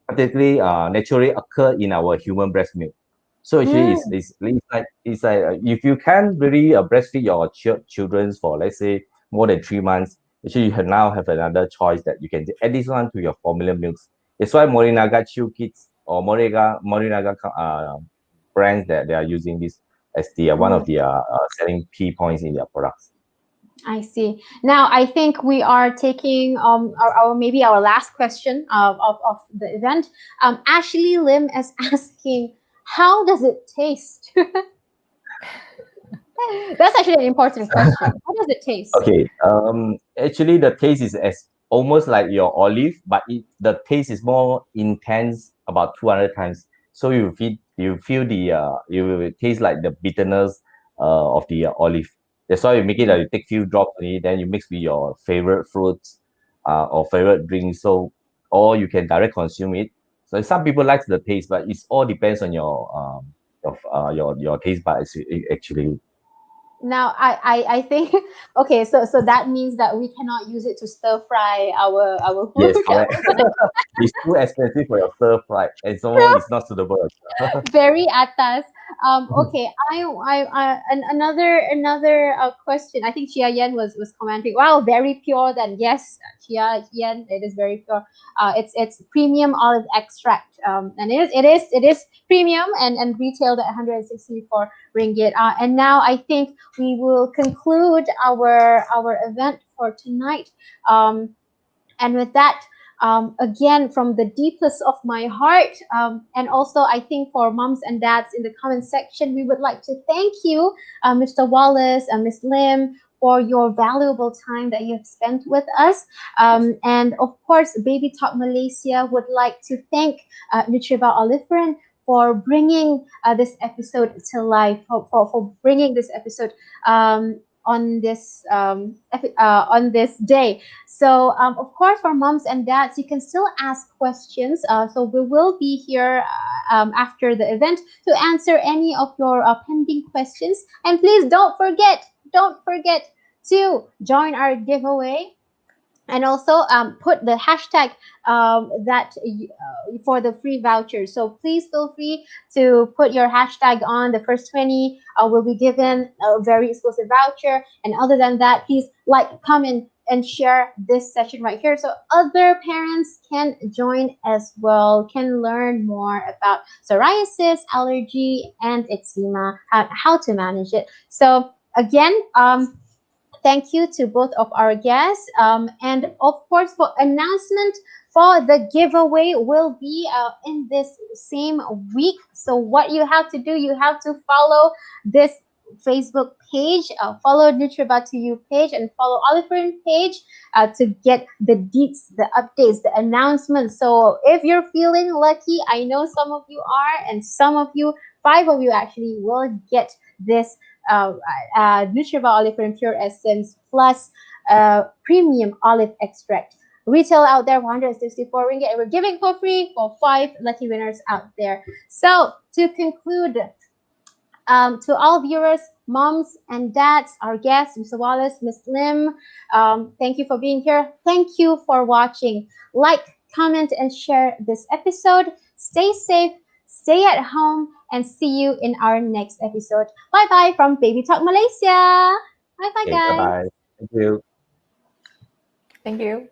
naturally occur in our human breast milk. So actually, it's like if you can't really breastfeed your children for, let's say, more than 3 months, actually you now have another choice that you can add this one to your formula milks. That's why Morinaga Chew Kids or Morinaga brands that they are using this as the one of the selling key points in their products. I see. Now I think we are taking maybe our last question of the event. Ashley Lim is asking, how does it taste? That's actually an important question. How does it taste? Okay. Actually, the taste is as almost like your olive, but the taste is more intense, about 200 times. So you feel the you will taste like the bitterness of the olive. That's why you make it like you take few drops only, then you mix with your favorite fruits or favorite drinks. So, or you can direct consume it. So some people like the taste, but it's all depends on your taste buds actually. Now I think okay, so that means that we cannot use it to stir fry our Yes, food. correct. It's too expensive for your stir fry, and so it's not suitable. Very atas. Okay, another question. I think Chia Yen was commenting. Wow, very pure. Then yes, Chia Yen, it is very pure. It's premium olive extract. And it is premium and retailed at 164 ringgit. And now I think we will conclude our event for tonight. And with that, again, from the deepest of my heart, and also I think for moms and dads in the comment section, we would like to thank you, Mr. Wallace and Ms. Lim, for your valuable time that you have spent with us. And of course, Baby Talk Malaysia would like to thank 𝗔triva Oliferin for bringing this episode to life, for bringing this episode on this day. So of course, for moms and dads, you can still ask questions. So we will be here after the event to answer any of your pending questions. And please don't forget to join our giveaway. And also put the hashtag for the free voucher. So please feel free to put your hashtag on. The first 20 will be given a very exclusive voucher. And other than that, please like, comment, and share this session right here so other parents can join as well, can learn more about psoriasis, allergy, and eczema, how to manage it. So again, thank you to both of our guests. And of course, for announcement for the giveaway will be in this same week. So what you have to do, you have to follow this Facebook page, follow 𝗔triva2u page, and follow Oliferin page to get the deets, the updates, the announcements. So if you're feeling lucky, I know some of you are, and some of you, 5 of you actually, will get this 𝗔triva Oliferin Pure Essence plus premium olive extract. Retail out there 164 ringgit, and we're giving for free for 5 lucky winners out there. So to conclude, to all viewers, moms and dads, our guests, Mr. Wallace, Ms. Lim, thank you for being here. Thank you for watching. Like, comment, and share this episode. Stay safe, stay at home, and see you in our next episode. Bye-bye from Baby Talk Malaysia. Bye-bye, Okay, guys. bye-bye. Thank you. Thank you.